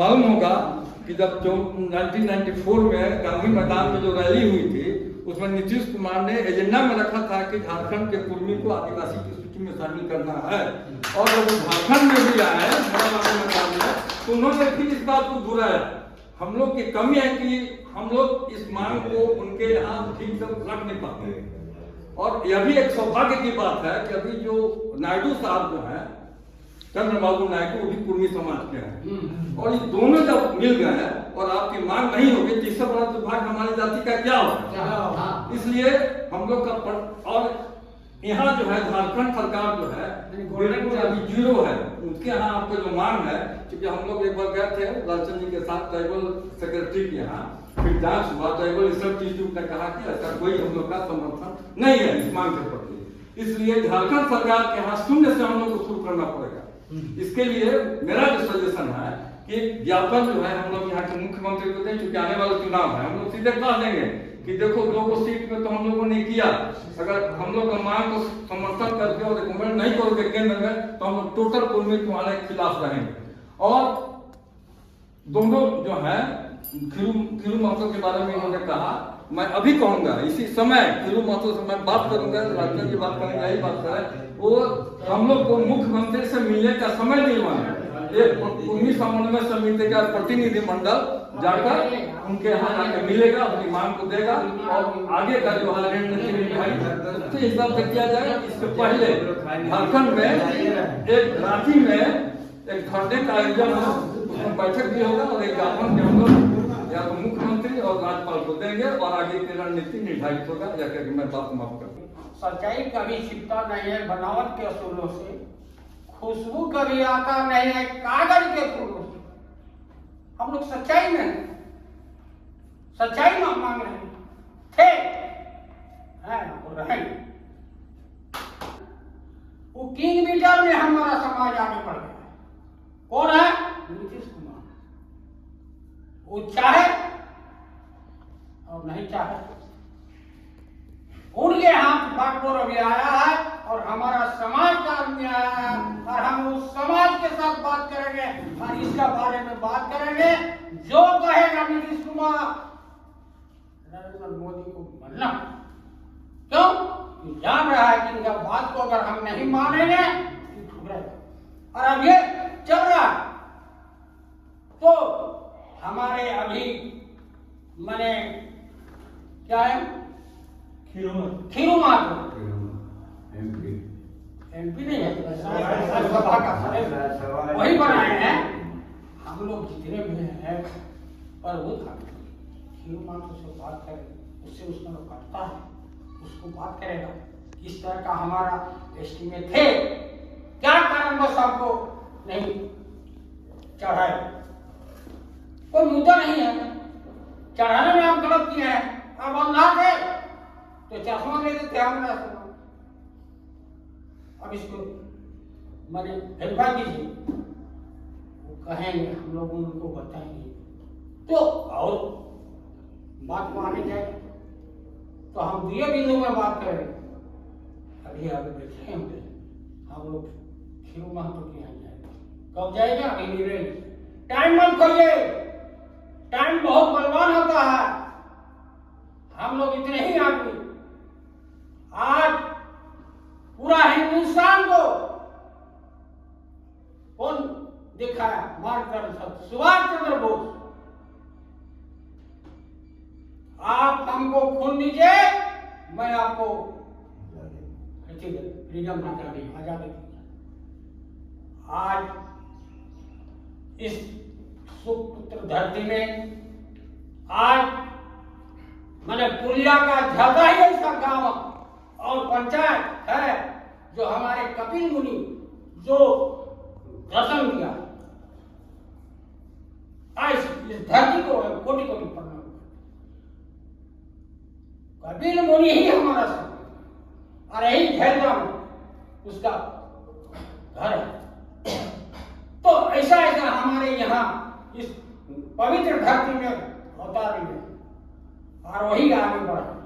मालूम होगा कि जब जो 1994 में गांधी मैदान में जो रैली हुई थी उसमें नीतीश कुमार ने एजेंडा में रखा था कि झारखंड के कुर्मी को आदिवासी की सूची में शामिल करना है। और जब वो झारखंड में भी आए मैदान में तो उन्होंने फिर इस बात को दोहराया। हम लोग की कमी है कि हम लोग इस मांग को उनके यहाँ ठीक से रख नहीं पाते। और यह भी एक सौभाग्य की बात है कि अभी जो नायडू साहब जो है चंद्रबाबू नायडू भी कुर्मी समाज के हैं और ये दोनों जब मिल गए हैं और आपकी मांग नहीं होगी तो इससे बड़ा दुर्भाग्य हमारी जाति का क्या होगा। इसलिए हम लोग का और यहाँ जो है झारखंड सरकार जो है बिल्कुल अभी जीरो है। उसके यहाँ आपको जो मांग है क्योंकि हम लोग एक बार गए थे लालचंद जी के साथ ट्राइबल सेक्रेटरी के यहाँ, फिर जांच हुआ ट्राइबल रिसर्च इंस्टीट्यूट ने कहा कि ऐसा कोई हम लोग का समर्थन नहीं है इस मांग के प्रति। इसलिए झारखंड सरकार के यहाँ शून्य से हम लोग को शुरू करना पड़ेगा। इसके लिए मेरा जो सजेशन है कि ज्ञापन जो है हम लोग यहाँ के मुख्यमंत्री को दें, क्योंकि आने वाला चुनाव है। हम लोग सीधे कह देंगे कि देखो 2 सीट में तो हम लोगों ने किया, अगर हम लोग का मांग को समर्थन करके और रिकमेंड नहीं करोगे केंद्र में तो हम लोग टोटल कुर्मी तुम्हारे खिलाफ रहेंगे। और दोनों जो है खीरू महतो के बारे में इन्होंने कहा, मैं अभी कहूंगा इसी समय खीरू महतो से मैं बात करूंगा, राजन जी बात करेंगे, यही बात करें। वो हम लोग को मुख्यमंत्री से मिलने का समय दिलवाना, एक कुर्मी समन्वय समिति का प्रतिनिधि मंडल जाकर उनके यहाँ जाकर मिलेगा, अपनी मांग को देगा और आगे का जो है रणनीति हिसाब से किया जाएगा। इससे पहले झारखंड में एक रांची में एक धरने का आयोजन हो, उसमें बैठक भी होगा और एक ज्ञापन के हम लोग या तो मुख्यमंत्री और राज्यपाल को देंगे और आगे की रणनीति निर्धारित होगा। जाकर मैं बात समाप्त करता हूँ। सच्चाई कभी छिपता नहीं है बनावट के असूलों से, खुशबू कभी आता नहीं है कागज के फूलों से। हम लोग सच्चाई में सच्चाई मांग रहे थे और रहेंगे। वो किंग मीटर में हमारा समाज आगे बढ़ गया है। कौन है? नीतीश कुमार। वो चाहे और नहीं चाहे, उनके हाथ बागडोर अभी आया है और हमारा समाज का आदमी आया है और हम उस समाज के साथ बात करेंगे और इसका बारे में बात करेंगे। जो कहेगा नीतीश कुमार नरेंद्र मोदी को मानना, क्यों? जान रहा है कि इनका बात को अगर हम नहीं मानेंगे तो ठुकरेगा। और अब ये चल रहा है तो हमारे अभी मैंने क्या है खीरू महतो एमपी नहीं है, वही बनाए हैं। हम लोग जितने भी हैं पर वो खीरू महतो से बात करें, उससे उसका कटता है, उसको बात करेगा। इस तरह का हमारा एस्टीमेट थे। क्या कारणवश आपको नहीं चढ़ाए? कोई मुद्दा नहीं है, चढ़ाने में आप गलत किए हैं। अब अंधा थे तो चश्मा लेते थे हमारा। अब इसको मैंने वेरीफाई कीजिए, वो कहेंगे, हम लोग उनको बताएंगे तो और बात को आगे जाए तो हम दूसरे बिंदु में बात करेंगे। अभी आगे बैठे हम लोग खीरू महतो के यहाँ जाएंगे। कब जाएगा? अभी मिले टाइम मत खोइए, टाइम बहुत बलवान होता है। हम लोग इतने ही आदमी आज पूरा हिंदुस्तान को कौन दिखाया? मार्गदर्शक सुभाष चंद्र बोस। आप हमको खून दीजिए, मैं आपको फ्रीडम आजादी। आज इस सुपुत्र धरती में आज मैंने पुलिया का ज्यादा ही ऐसा गांव और पंचायत है जो हमारे कपिल मुनि जो दर्शन किया, आज इस धरती को कोटि कोटि प्रणाम। कपिल मुनि ही हमारा सब और यही झेलना उसका घर है। तो ऐसा ऐसा हमारे यहाँ इस पवित्र धरती में अवतार में और वही आगे बढ़े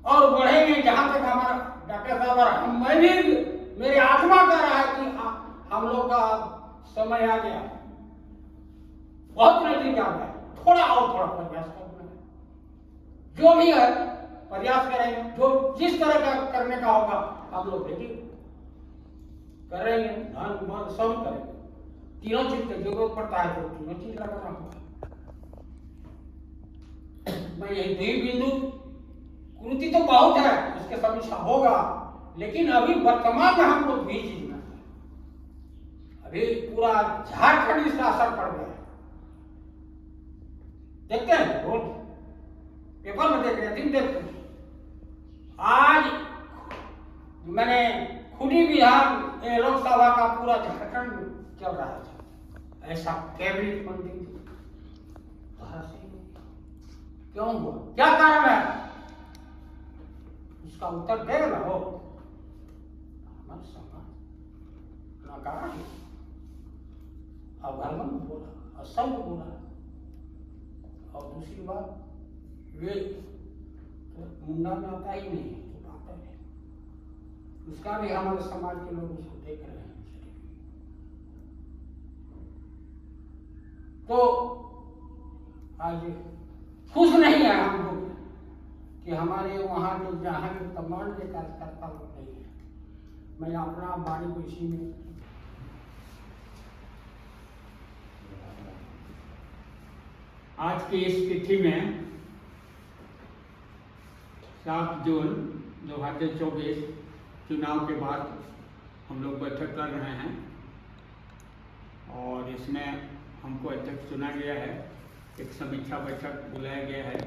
और बढ़ेंगे जहां तक हमारा डॉक्टर साहब और मैं भी मेरी आत्मा कह रहा है कि हम लोग का समय आ गया। बहुत नजदीक आ गया, थोड़ा और थोड़ा प्रयास करना है, जो भी है प्रयास करेंगे, जो जिस तरह का करने का होगा हम लोग रेडी करेंगे, धन मन सब करेंगे। तीनों चीज की जरूरत पड़ता है तो तीनों चीज लगाना होगा। मैं यही दुई बिंदु कृति तो बहुत है, उसके समीक्षा होगा, लेकिन अभी वर्तमान में हम लोग भी जीना है। अभी पूरा झारखंड इसका असर पड़ गया है, देखते हैं रोज पेपर में देख रहे हैं, दिन देखते हैं। आज मैंने खुदी विधान लोकसभा का पूरा झारखंड चल रहा था, ऐसा कैबिनेट मंत्री क्यों हुआ, क्या कारण है, उसका उत्तर देगा ना वो हमारे समाज नकारा है, अवगमन बोला, असंग बोला। और दूसरी बात, वे तो मुंडा में आता ही नहीं तो बात है, उसका भी हमारे समाज के लोग उसको देख रहे हैं। तो आज खुश नहीं है हम लोग कि हमारे वहाँ जो जहाँ के तमाम के कार्यकर्ता लोग नहीं है। मैं अपना वाणी को इसी में आज की इस तिथि में 7 जून 2024 चुनाव के बाद हम लोग बैठक कर रहे हैं और इसमें हमको अध्यक्ष चुना गया है। एक समीक्षा बैठक बुलाया गया है।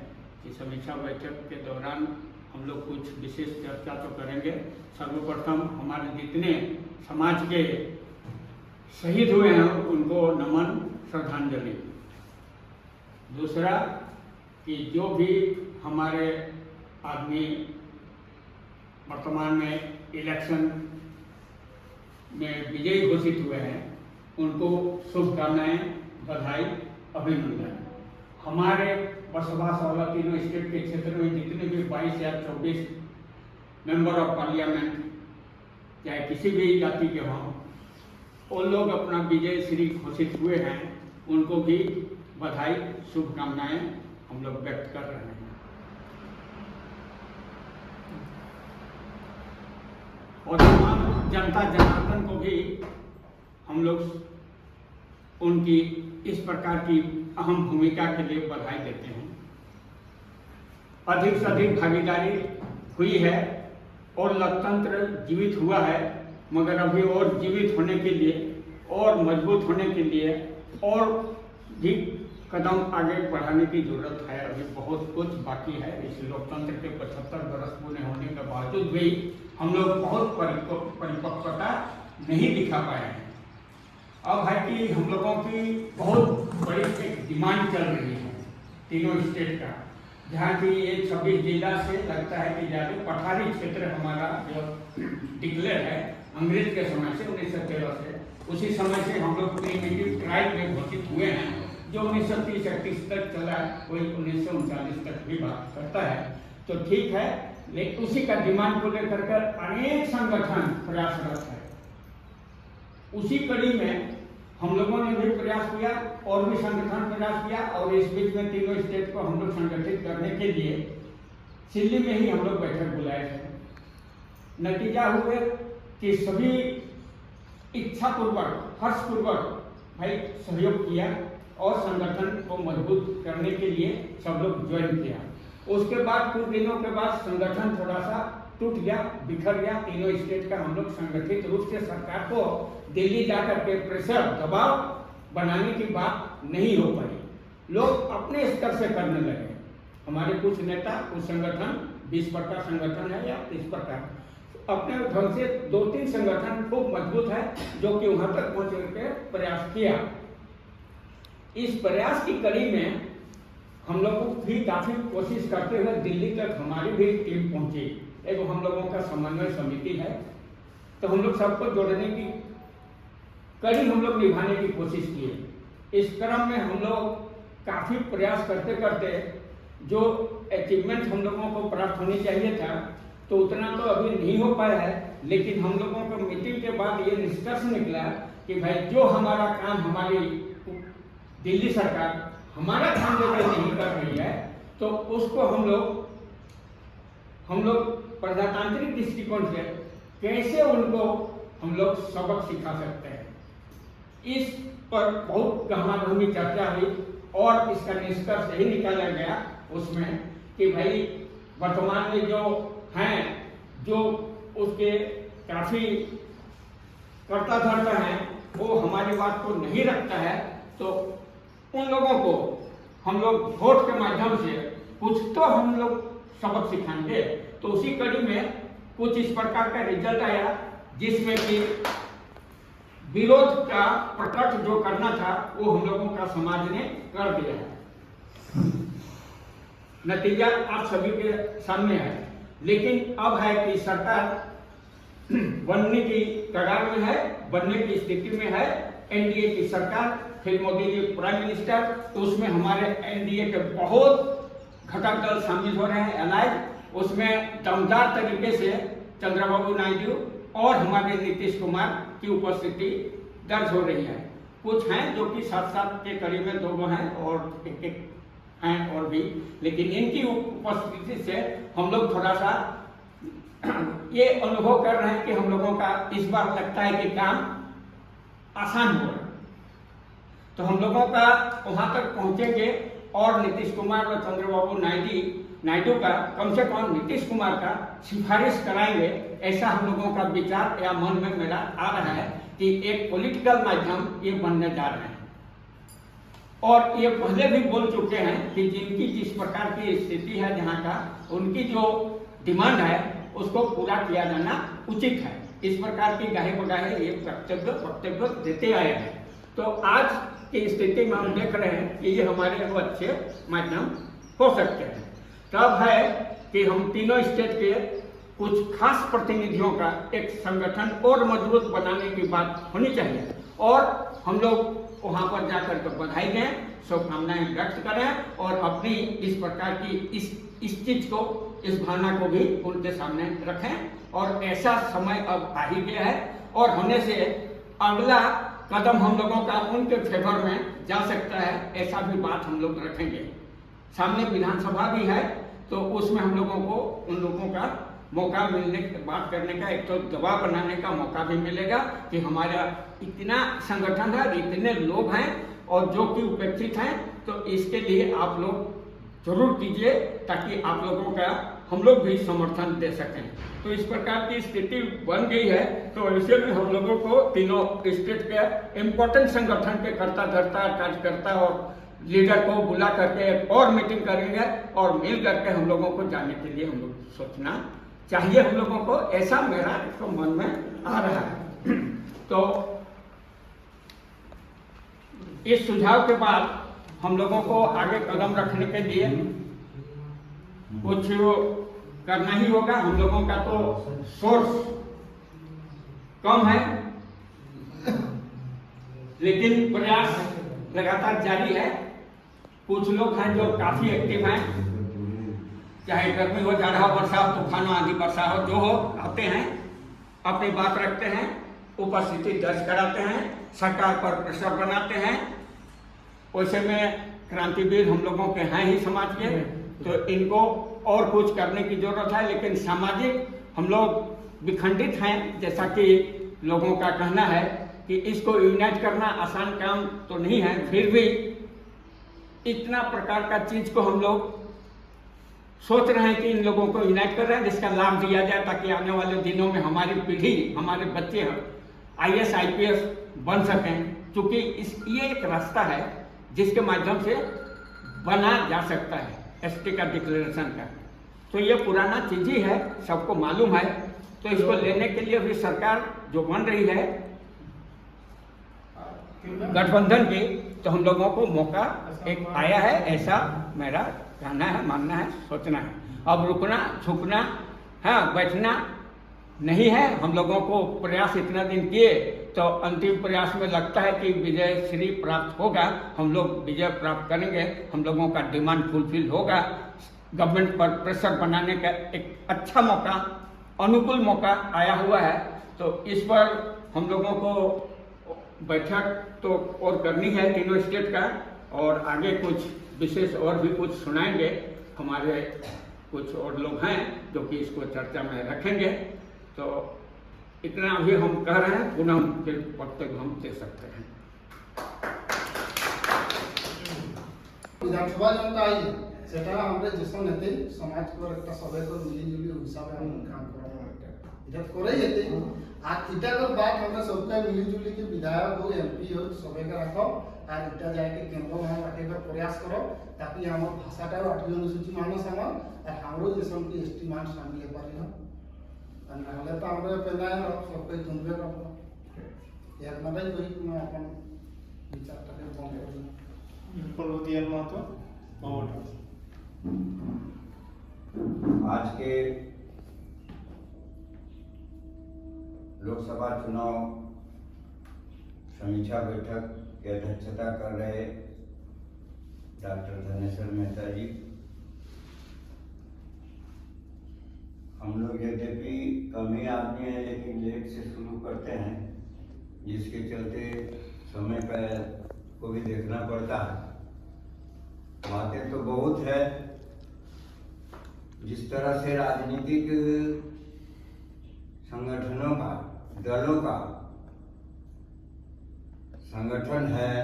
इस समीक्षा बैठक के दौरान हम लोग कुछ विशेष चर्चा तो करेंगे। सर्वप्रथम हमारे जितने समाज के शहीद हुए हैं उनको नमन, श्रद्धांजलि। दूसरा कि जो भी हमारे आदमी वर्तमान में इलेक्शन में विजयी घोषित हुए हैं उनको शुभकामनाएं, बधाई, अभिनंदन। हमारे बसवास वाला तीनों स्टेट के क्षेत्र में जितने भी 22 या 24 मेंबर ऑफ पार्लियामेंट चाहे किसी भी जाति के हों, वो लोग अपना विजय श्री घोषित हुए हैं, उनको भी बधाई, शुभकामनाएं हम लोग व्यक्त कर रहे हैं। और तमाम जनता जनार्दन को भी हम लोग उनकी इस प्रकार की अहम भूमिका के लिए बधाई देते हैं। अधिक से अधिक भागीदारी हुई है और लोकतंत्र जीवित हुआ है, मगर अभी और जीवित होने के लिए और मजबूत होने के लिए और भी कदम आगे बढ़ाने की जरूरत है। अभी बहुत कुछ बाकी है। इस लोकतंत्र के 75 वर्ष पूरे होने के बावजूद भी हम लोग बहुत परिपक्वता नहीं दिखा पाए हैं। अब है कि हम लोगों की बहुत बड़ी एक डिमांड चल रही है तीनों स्टेट का, जहाँ की ये 26 जिला से लगता है कि ज़्यादा पठारी क्षेत्र हमारा जो डिक्लेयर है अंग्रेज के समय से 1913 से, उसी समय से हम लोग प्रीमिटिव ट्राइब में घोषित हुए हैं, जो 1930-31 तक चला, वही 1939 तक भी बात करता है। तो ठीक है, लेकिन उसी का डिमांड को लेकर कर अनेक संगठन प्रयासरत है। उसी कड़ी में हम लोगों ने भी प्रयास किया और भी संगठन प्रयास किया, और इस बीच में तीनों स्टेट को हम लोग संगठित करने के लिए दिल्ली में ही हम लोग बैठक बुलाए थे। नतीजा हुए कि सभी इच्छापूर्वक, हर्षपूर्वक भाई सहयोग किया और संगठन को मजबूत करने के लिए सब लोग ज्वाइन किया। उसके बाद कुछ दिनों के बाद संगठन थोड़ा सा टूट गया, बिखर गया। तीनों स्टेट का हम लोग संगठित रूप से सरकार को दिल्ली जाकर के प्रेशर, दबाव बनाने की बात नहीं हो पाई। लोग अपने स्तर से करने लगे। हमारे कुछ नेता, कुछ संगठन, 20 प्रकार संगठन है या 30 प्रकार, अपने ढंग से 2-3 संगठन खूब मजबूत है जो कि वहां तक पहुंचने के प्रयास किया। इस प्रयास की कड़ी में हम लोग भी काफी कोशिश करते हुए दिल्ली तक हमारी भी टीम पहुंची। एक हम लोगों का समन्वय समिति है, तो हम लोग सबको जोड़ने की कड़ी हम लोग निभाने की कोशिश किए। इस क्रम में हम लोग काफी प्रयास करते करते जो अचीवमेंट हम लोगों को प्राप्त होनी चाहिए था, तो उतना तो अभी नहीं हो पाया है। लेकिन हम लोगों को मीटिंग के बाद ये निष्कर्ष निकला कि भाई जो हमारा काम हमारी दिल्ली सरकार हमारा ध्यान देकर नहीं कर रही है, तो उसको हम लोग प्रजातांत्रिक दृष्टिकोण से कैसे उनको हम लोग सबक सिखा सकते हैं, इस पर बहुत गहमागहमी चर्चा हुई और इसका निष्कर्ष यही निकाला गया उसमें कि भाई वर्तमान में जो हैं, जो उसके काफी कर्ता धर्ता हैं, वो हमारी बात को नहीं रखता है, तो उन लोगों को हम लोग वोट के माध्यम से कुछ तो हम लोग सबक सिखाएंगे। तो उसी कड़ी में कुछ इस प्रकार का रिजल्ट आया, जिसमें कि विरोध का प्रकट जो करना था वो हम लोगों का समाज ने कर दिया है। नतीजा आप सभी के सामने है। लेकिन अब है कि सरकार बनने की कगार में है, बनने की स्थिति में है। एनडीए की सरकार, फिर मोदी जी प्राइम मिनिस्टर, तो उसमें हमारे एनडीए के बहुत घटक दल शामिल हो रहे हैं, अलाइज। उसमें दमदार तरीके से चंद्रबाबू नायडू और हमारे नीतीश कुमार की उपस्थिति दर्ज हो रही है। कुछ हैं जो कि साथ साथ के कड़ी में दो हैं और एक हैं और भी, लेकिन इनकी उपस्थिति से हम लोग थोड़ा सा ये अनुभव कर रहे हैं कि हम लोगों का इस बार लगता है कि काम आसान हो रहा है। तो हम लोगों का वहां तक पहुंचेंगे और नीतीश कुमार और चंद्रबाबू नायडू का, कम से कम नीतीश कुमार का सिफारिश कराएंगे, ऐसा हम लोगों का विचार या मन में मेरा आ रहा है कि एक पॉलिटिकल माध्यम ये बनने जा रहे हैं। और ये पहले भी बोल चुके हैं कि जिनकी जिस प्रकार की स्थिति है जहाँ का, उनकी जो डिमांड है उसको पूरा किया जाना उचित है। इस प्रकार की गाहे बगाहे ये वक्तव्य देते आए हैं। तो आज की स्थिति में हम देख रहे हैं कि ये हमारे वो अच्छे माध्यम हो सकते हैं। तब है कि हम तीनों स्टेट के कुछ खास प्रतिनिधियों का एक संगठन और मजबूत बनाने की बात होनी चाहिए और हम लोग वहां पर जाकर के बधाई दें, शुभकामनाएं व्यक्त करें और अपनी इस प्रकार की इस चीज को, इस भावना को भी उनके सामने रखें। और ऐसा समय अब आ ही गया है और होने से अगला कदम हम लोगों का उनके फेवर में जा सकता है, ऐसा भी बात हम लोग रखेंगे। सामने विधानसभा भी है, तो उसमें हम लोगों को उन लोगों का मौका मिलने बात करने का, एक तो दबाव बनाने का मौका भी मिलेगा कि हमारा इतना संगठन है, इतने लोग हैं और जो कि उपेक्षित हैं, तो इसके लिए आप लोग जरूर कीजिए ताकि आप लोगों का हम लोग भी समर्थन दे सकें। तो इस प्रकार की स्थिति बन गई है। तो ऐसे में हम लोगों को तीनों स्टेट के इम्पोर्टेंट संगठन के कर्ता धर्ता, कार्यकर्ता और लीडर को बुला करके और मीटिंग करेंगे और मिल करके हम लोगों को जाने के लिए हम लोग सोचना चाहिए। हम लोगों को ऐसा मेरा तो मन में आ रहा है। तो इस सुझाव के बाद हम लोगों को आगे कदम रखने के लिए कुछ करना ही होगा। हम लोगों का तो सोर्स कम है, लेकिन प्रयास लगातार जारी है। कुछ लोग हैं जो काफी एक्टिव हैं, चाहे गर्मी हो, जाड़ा हो, वर्षा हो, तूफान हो, आंधी वर्षा हो, जो हो, आते हैं, अपनी बात रखते हैं, उपस्थिति दर्ज कराते हैं, सरकार पर प्रेशर बनाते हैं। वैसे में क्रांतिवीर हम लोगों के हैं ही समाज के, तो इनको और कुछ करने की जरूरत है। लेकिन सामाजिक हम लोग विखंडित हैं, जैसा कि लोगों का कहना है कि इसको यूनाइट करना आसान काम तो नहीं है, फिर भी इतना प्रकार का चीज को हम लोग सोच रहे हैं कि इन लोगों को यूनाइट कर रहे हैं, जिसका लाभ दिया जाए ताकि आने वाले दिनों में हमारी पीढ़ी, हमारे बच्चे IAS IPS बन सकें। क्योंकि ये एक रास्ता है जिसके माध्यम से बना जा सकता है ST का डिक्लेरेशन का। तो ये पुराना चीज ही है, सबको मालूम है। तो इसको लेने के लिए भी सरकार जो बन रही है गठबंधन की, तो हम लोगों को मौका एक आया है, ऐसा मेरा कहना है, मानना है, सोचना है। अब रुकना, झुकना, हाँ, बैठना नहीं है। हम लोगों को प्रयास इतना दिन किए, तो अंतिम प्रयास में लगता है कि विजय श्री प्राप्त होगा, हम लोग विजय प्राप्त करेंगे, हम लोगों का डिमांड फुलफिल होगा। गवर्नमेंट पर प्रेशर बनाने का एक अच्छा मौका, अनुकूल मौका आया हुआ है। तो इस पर हम लोगों को बैठक तो और करनी है तीनों स्टेट का, और आगे कुछ विशेष और भी कुछ सुनाएंगे। हमारे कुछ और लोग हैं जो कि इसको चर्चा में रखेंगे। तो इतना भी हम कह रहे हैं, पुनः फिर वक्तव्य हम दे सकते हैं। विधानसभा जनता आई সেটা আমরা যেসব নেতে সমাজকর একটা সবাইকে মিলিজুলি হিসাবে আমরা কাম করা এটা করে যেতে আর এটার বাদ আমরা সবাই মিলিজুলি के विधायक हो एमपी हो সবাইকে রাখো আর এটা যাকে কেন্দ্র মান রাখার প্রয়াস করো ताकि আমার ভাষাটাও 8 অনুসূচি মানুষ আমার আর আমরাও যেসব কি এসটি মান সামিল পারি না আর নাহলে তো আমরা পেনা সবাই তুলবে না এর মানে কই কোনো আপন বিচারটাকে বন্ধ করব पर्वतीय महतो और आज के लोकसभा चुनाव समीक्षा बैठक की अध्यक्षता कर रहे डॉक्टर धनेश्वर मेहता जी, हम लोग यद्यपि कम ही आदमी हैं लेकिन लेट से शुरू करते हैं, जिसके चलते समय पर को भी देखना पड़ता है। बातें तो बहुत है, जिस तरह से राजनीतिक संगठनों का, दलों का संगठन है,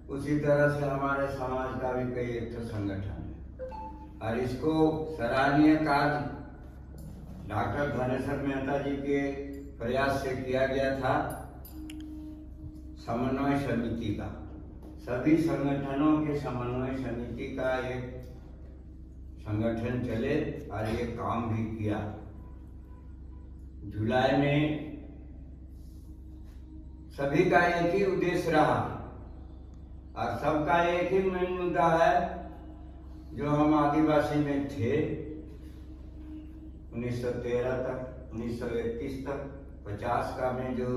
उसी तरह से हमारे समाज का भी कई एक तो संगठन है और इसको सराहनीय कार्य डॉक्टर धनेश्वर मेहता जी के प्रयास से किया गया था। समन्वय समिति का, सभी संगठनों के समन्वय समिति का एक संगठन चले और ये काम भी किया। जुलाई में सभी का एक ही उद्देश्य रहा और सबका एक ही मेन मुद्दा है, जो हम आदिवासी में थे 1913 तक 1931 तक 50 का में जो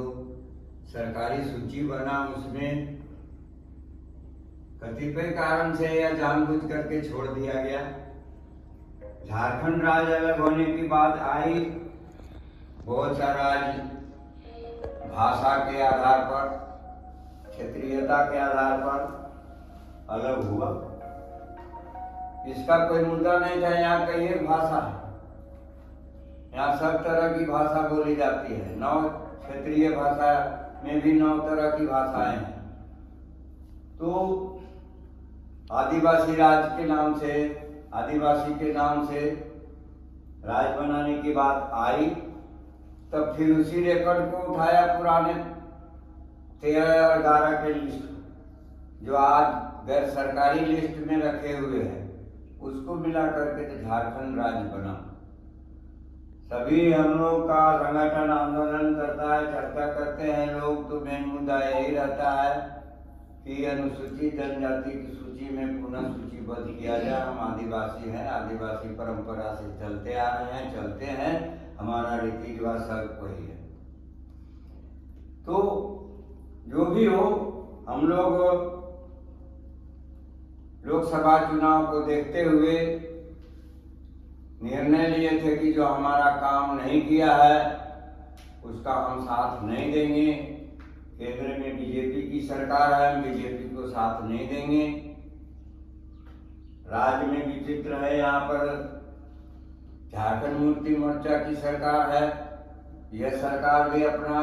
सरकारी सूची बना, उसमें कतिपय कारण से या जानबूझ करके छोड़ दिया गया। झारखंड राज्य अलग होने की बात आई, बहुत सारा भाषा के आधार पर, क्षेत्रीयता के आधार पर अलग हुआ। इसका कोई मुद्दा नहीं था। यहाँ कई एक भाषा है, यहाँ सब तरह की भाषा बोली जाती है। 9 क्षेत्रीय भाषा में भी 9 तरह की भाषाएं हैं। तो आदिवासी राज के नाम से, आदिवासी के नाम से राज बनाने की बात आई, तब फिर उसी रिकॉर्ड को उठाया पुराने 13 और 11 के लिस्ट, जो आज गैर सरकारी लिस्ट में रखे हुए हैं, उसको मिला करके तो झारखंड राज्य बना। सभी हम लोग का संगठन आंदोलन करता है, चर्चा करते हैं लोग, तो मेन मुद्दा यही रहता है कि अनुसूचित जनजाति की सूची में पुनः सूचीबद्ध किया जाए। हम आदिवासी हैं, आदिवासी परंपरा से चलते आ रहे हैं, चलते हैं, हमारा रीति रिवाज सब वही है। तो जो भी हो, हम लोग लोकसभा चुनाव को देखते हुए निर्णय लिए थे कि जो हमारा काम नहीं किया है उसका हम साथ नहीं देंगे। केंद्र में बीजेपी की सरकार है, हम बीजेपी को साथ नहीं देंगे। राज्य में विचित्र है, यहाँ पर झारखंड मुक्ति मोर्चा की सरकार है। यह सरकार भी अपना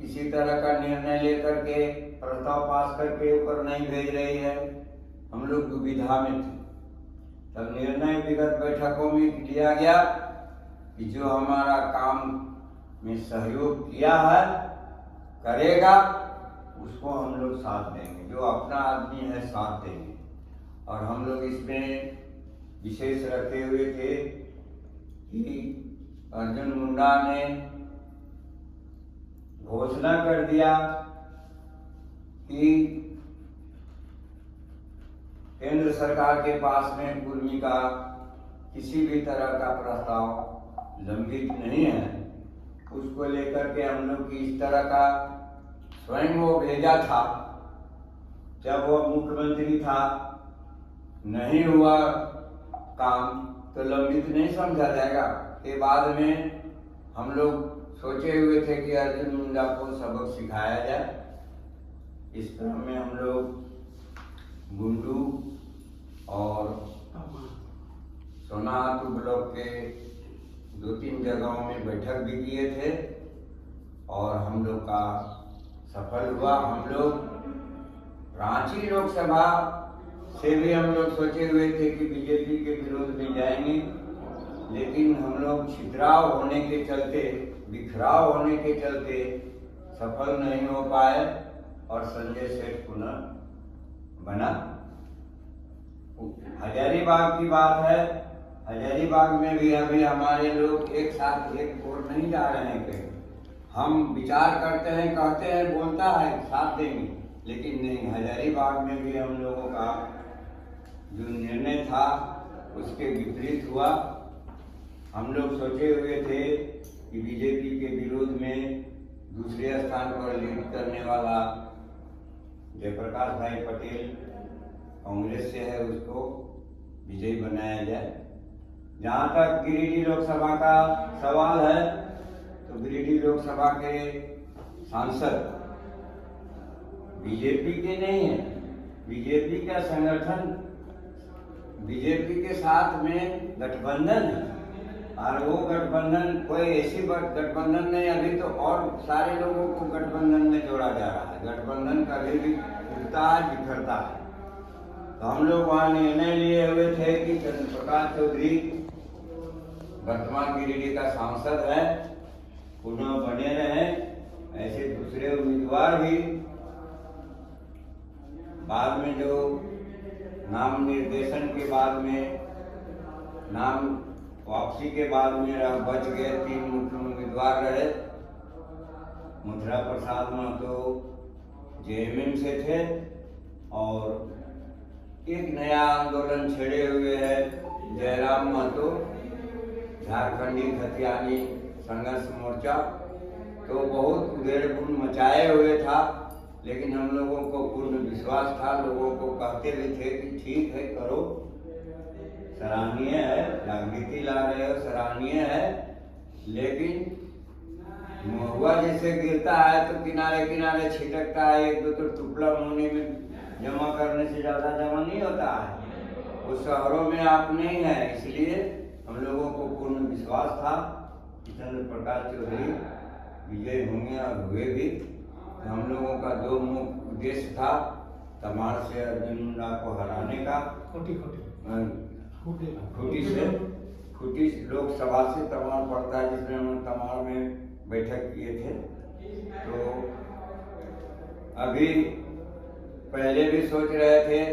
किसी तरह का निर्णय लेकर के प्रस्ताव पास करके ऊपर नहीं भेज रही है। हम लोग दुविधा में थे। तब निर्णय विगत बैठकों में लिया गया कि जो हमारा काम में सहयोग किया है, करेगा, उसको हम लोग साथ देंगे। जो अपना आदमी है साथ देंगे। और हम लोग इसमें विशेष रखे हुए थे कि अर्जुन मुंडा ने घोषणा कर दिया कि केंद्र सरकार के पास में कुर्मी का किसी भी तरह का प्रस्ताव लंबित नहीं है। उसको लेकर के हम लोग की इस तरह का स्वयं वो भेजा था, जब वो मुख्यमंत्री था, नहीं हुआ काम तो लंबित नहीं समझा जाएगा। के बाद में हम लोग सोचे हुए थे कि अर्जुन मुंडा को सबक सिखाया जाए। इस क्रम में हम लोग गुंडू और सोनाहातू ब्लॉक के 2-3 जगहों में बैठक भी किए थे और हम लोग का सफल हुआ। हम लोग रांची लोकसभा से भी हम लोग सोचे हुए थे कि बीजेपी के विरोध में जाएंगे, लेकिन हम लोग छितराव होने के चलते, बिखराव होने के चलते सफल नहीं हो पाए और संजय सेठ पुनः बना। हजारीबाग की बात है, हजारीबाग में भी अभी हमारे लोग एक साथ एक ओर नहीं जा रहे हैं कहीं। हम विचार करते हैं, कहते हैं, बोलता है साथ देंगे, लेकिन नहीं। हजारीबाग में भी हम लोगों का जो निर्णय था उसके विपरीत हुआ। हम लोग सोचे हुए थे कि बीजेपी के विरोध में दूसरे स्थान पर लीड करने वाला जयप्रकाश भाई पटेल कांग्रेस से है, उसको विजयी बनाया जाए। जहाँ तक गिरिडीह लोकसभा का सवाल है, तो गिरिडीह लोकसभा के सांसद बीजेपी के नहीं है। बीजेपी का संगठन, बीजेपी के साथ में गठबंधन है और वो गठबंधन कोई ऐसी गठबंधन नहीं, अभी तो और सारे लोगों को गठबंधन में जोड़ा जा रहा है। गठबंधन कभी भी टूटता है, बिखरता है। तो हम लोग वहाँ निर्णय लिए हुए थे कि चंद्र प्रकाश चौधरी वर्तमान गिरिडीह का सांसद है, पुनः बने रहे। ऐसे दूसरे उम्मीदवार भी बाद में जो नाम निर्देशन के बाद में, नाम वापसी के बाद में बच गए 3 मुख्य उम्मीदवार रहे। मथुरा प्रसाद महतो जेएमएम से थे और एक नया आंदोलन छेड़े हुए है जयराम महतो, झारखंडी खतियानी संघर्ष मोर्चा। तो बहुत उधेड़-बुन मचाए हुए था, लेकिन हम लोगों को पूर्ण विश्वास था। लोगों को कहते भी थे कि ठीक है, करो, सराहनीय है, जागृति ला रहे हो, सराहनीय है, लेकिन महुआ जैसे गिरता है तो किनारे किनारे छिटकता है। 1-2 तो टुकड़ा मुनी में जमा करने से ज़्यादा जमा नहीं होता है। उस शहरों में आप नहीं है, इसलिए हम लोगों को पूर्ण विश्वास था कि चंद्र प्रकाश चौधरी विजय होंगे और हुए भी। हम लोगों का 2 मुख्य उद्देश्य था, तमाड़ से अर्जुन मुंडा को हराने का, खूंटी लोकसभा से तमाड़ पड़ता है, जिसमें हम तमाड़ में बैठक किए थे। तो अभी पहले भी सोच रहे थे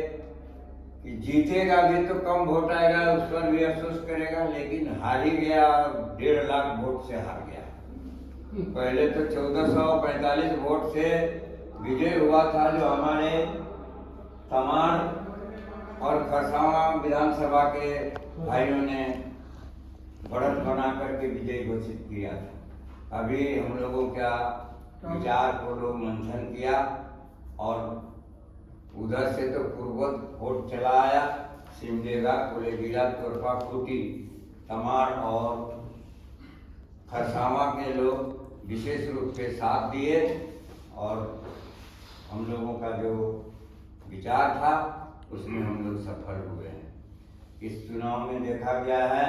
कि जीतेगा भी तो कम वोट आएगा, उस पर भी अफसोस करेगा, लेकिन हार ही गया, 1.5 लाख वोट से हार गया। पहले तो 1445 वोट से विजय हुआ था, जो हमारे तमाड़ और खरसावां विधानसभा के भाइयों ने बढ़त बना करके विजय घोषित किया था। अभी हम लोगों का विचार को लोग मंथन किया और उधर से तो पूर्ववत वोट चला आया। सिमडेगा, कोलेगिला, तोरपा, खूंटी, तमाड़ और खरसावां के लोग विशेष रूप से साथ दिए और हम लोगों का जो विचार था उसमें हम लोग सफल हुए हैं। इस चुनाव में देखा गया है,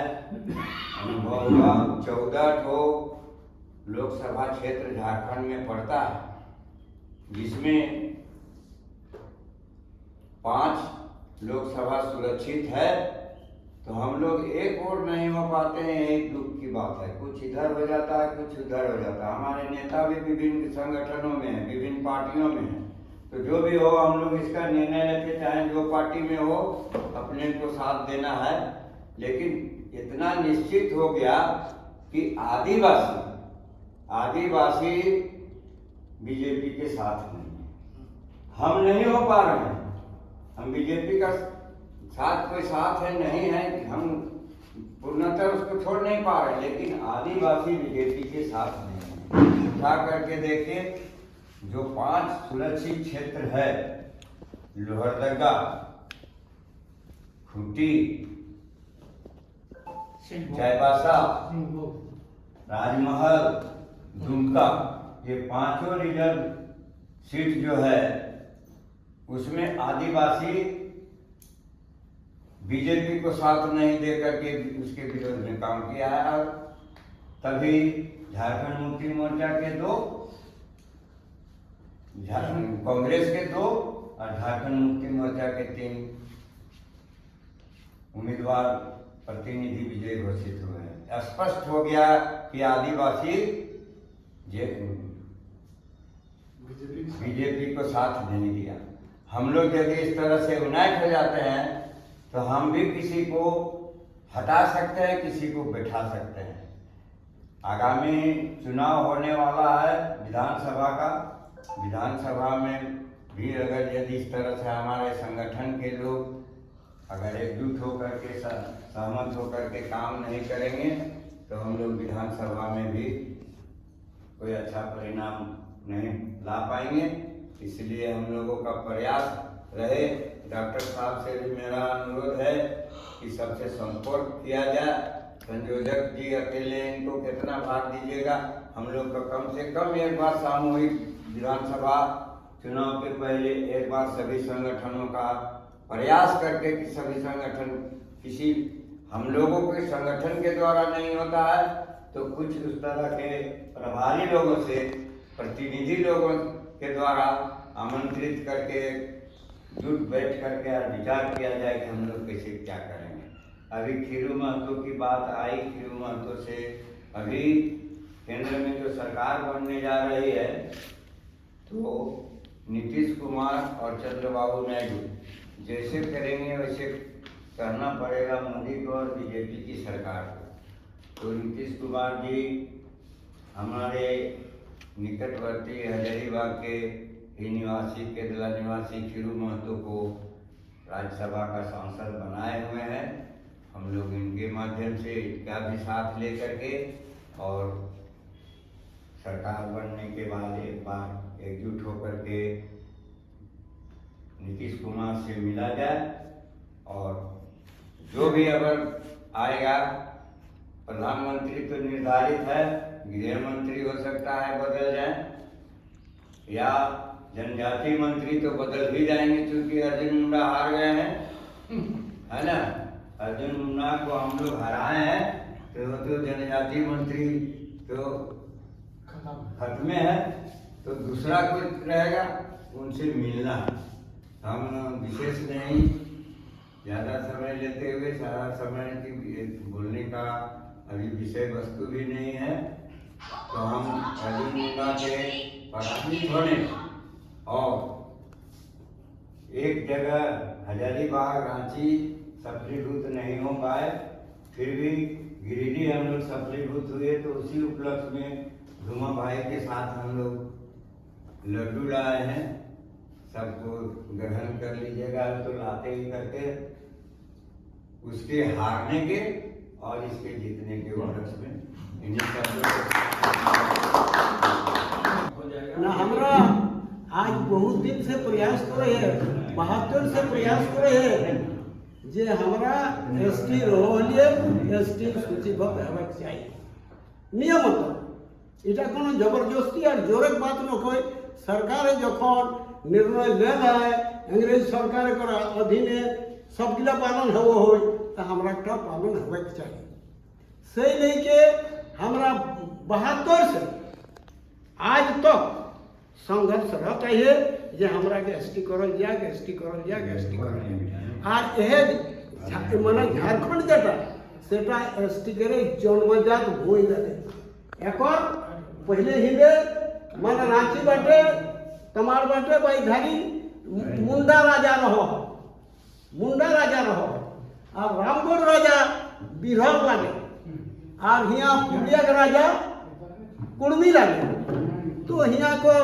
अनुभव हुआ, 14 ठो लोकसभा क्षेत्र झारखंड में पड़ता है, जिसमें 5 लोकसभा सुरक्षित है। तो हम लोग एक वोट नहीं हो पाते हैं, एक दुख की बात है। कुछ इधर हो जाता है, कुछ उधर हो जाता है। हमारे नेता भी विभिन्न संगठनों में हैं, विभिन्न पार्टियों में हैं। तो जो भी हो, हम लोग इसका निर्णय लेते, चाहे जो पार्टी में हो, अपने को साथ देना है। लेकिन इतना निश्चित हो गया कि आदिवासी बीजेपी के साथ नहीं है। हम नहीं हो पा रहे हैं, हम बीजेपी का साथ कोई साथ है नहीं है, हम पूर्णतः उसको छोड़ नहीं पा रहे, लेकिन आदिवासी बीजेपी के साथ नहीं है। उठा करके देखिए, जो 5 सुरक्षित क्षेत्र है, लोहरदगा, खूंटी, चाईबासा, राजमहल, दुमका, ये 5 रिजर्व सीट जो है उसमें आदिवासी बीजेपी को साथ नहीं दे करके उसके विरोध में काम किया है। और तभी झारखंड मुक्ति मोर्चा के 2, कांग्रेस के 2 और झारखंड मुक्ति मोर्चा के 3 उम्मीदवार प्रतिनिधि विजयी घोषित हुए हैं। स्पष्ट हो गया कि आदिवासी बीजेपी को साथ नहीं दिया। हम लोग यदि इस तरह से यूनाइट हो जाते हैं तो हम भी किसी को हटा सकते हैं, किसी को बैठा सकते हैं। आगामी चुनाव होने वाला है विधानसभा का। विधानसभा में भी अगर यदि इस तरह से हमारे संगठन के लोग अगर एकजुट होकर के सहमत होकर के काम नहीं करेंगे तो हम लोग विधानसभा में भी कोई अच्छा परिणाम नहीं ला पाएंगे। इसलिए हम लोगों का प्रयास रहे। डॉक्टर साहब से भी मेरा अनुरोध है कि सबसे संपर्क किया जाए। संयोजक जी अकेले इनको कितना भार दीजिएगा, हम लोग का कम से कम एक बार सामूहिक विधानसभा चुनाव के पहले एक बार सभी संगठनों का प्रयास करके कि सभी संगठन किसी हम लोगों के संगठन के द्वारा नहीं होता है तो कुछ उस तरह के प्रभारी लोगों से, प्रतिनिधि लोगों के द्वारा आमंत्रित करके जुट बैठ करके विचार किया जाए कि हम लोग कैसे क्या करेंगे। अभी खीरू महतो की बात आई। खीरू महतो से अभी केंद्र में जो सरकार बनने जा रही है तो नीतीश कुमार और चंद्रबाबू नायडू जैसे करेंगे वैसे करना पड़ेगा मोदी को और बीजेपी की सरकार को। तो नीतीश कुमार जी हमारे निकटवर्ती हजारीबाग के ही निवासी, केरला निवासी खीरू महतो को राज्यसभा का सांसद बनाए हुए हैं। हम लोग इनके माध्यम से इनका भी साथ लेकर के और सरकार बनने के बाद एक बार एकजुट होकर के नीतीश कुमार से मिला जाए और जो भी अगर आएगा, प्रधानमंत्री तो निर्धारित है, गृह मंत्री हो सकता है बदल जाए या जनजाति मंत्री तो बदल ही जाएंगे क्योंकि अर्जुन मुंडा हार गए हैं, है ना। अर्जुन मुंडा को हम लोग हराए हैं तो जनजाति मंत्री तो खत्म है, तो दूसरा कोई रहेगा, उनसे मिलना। हम विशेष नहीं ज़्यादा समय लेते हुए, सारा समय की बोलने का अभी विषय वस्तु भी नहीं है, तो हम अर्जुन मुंडा के पराजित होने और एक जगह हजारीबाग रांची सफलीभूत नहीं हो पाए, फिर भी गिरिडीह हम लोग सफलीभूत हुए। तो उसी उपलक्ष्य में धुमा भाई के साथ हम लोग लड्डू लाए हैं, सबको ग्रहण कर लीजिएगा। तो लाते ही करके उसके हारने के और इसके जीतने के उपलक्ष्य में इन्हीं सब ना हमरा आज बहुत दिन से प्रयास करे है, 72 से प्रयास करे है जे हमरा एसटी रोलिए एसटी सूचीबद्ध हेबाक चाहिए नियमत। এটা কোনো জবরদস্তি আর জোরের বাত নয়। সরকারে যখন নির্ণয় নেয় ইংরেজ সরকারের করা অধীনে সবগুলা পালন হব হয় তা আমরা একটা পালন হবাক চাই। সেই लेके हमरा 72 से आज तक संघर्ष रहता है जे हमरा के एसटी करल जाए, एसटी करल जाए, एसटी करल जाए। और एहे माने झारखंड जेटा सेटा एसटी करे जन्मजात होई जाए। एकर पहले हिंदे माने रांची बाटे, तमार बाटे, बाईधारी मुंडा राजा रहो, मुंडा राजा रहो और रामगढ़ राजा बिरहर लागे और हिया पुलिया के राजा कुर्मी लागे। तो हिया को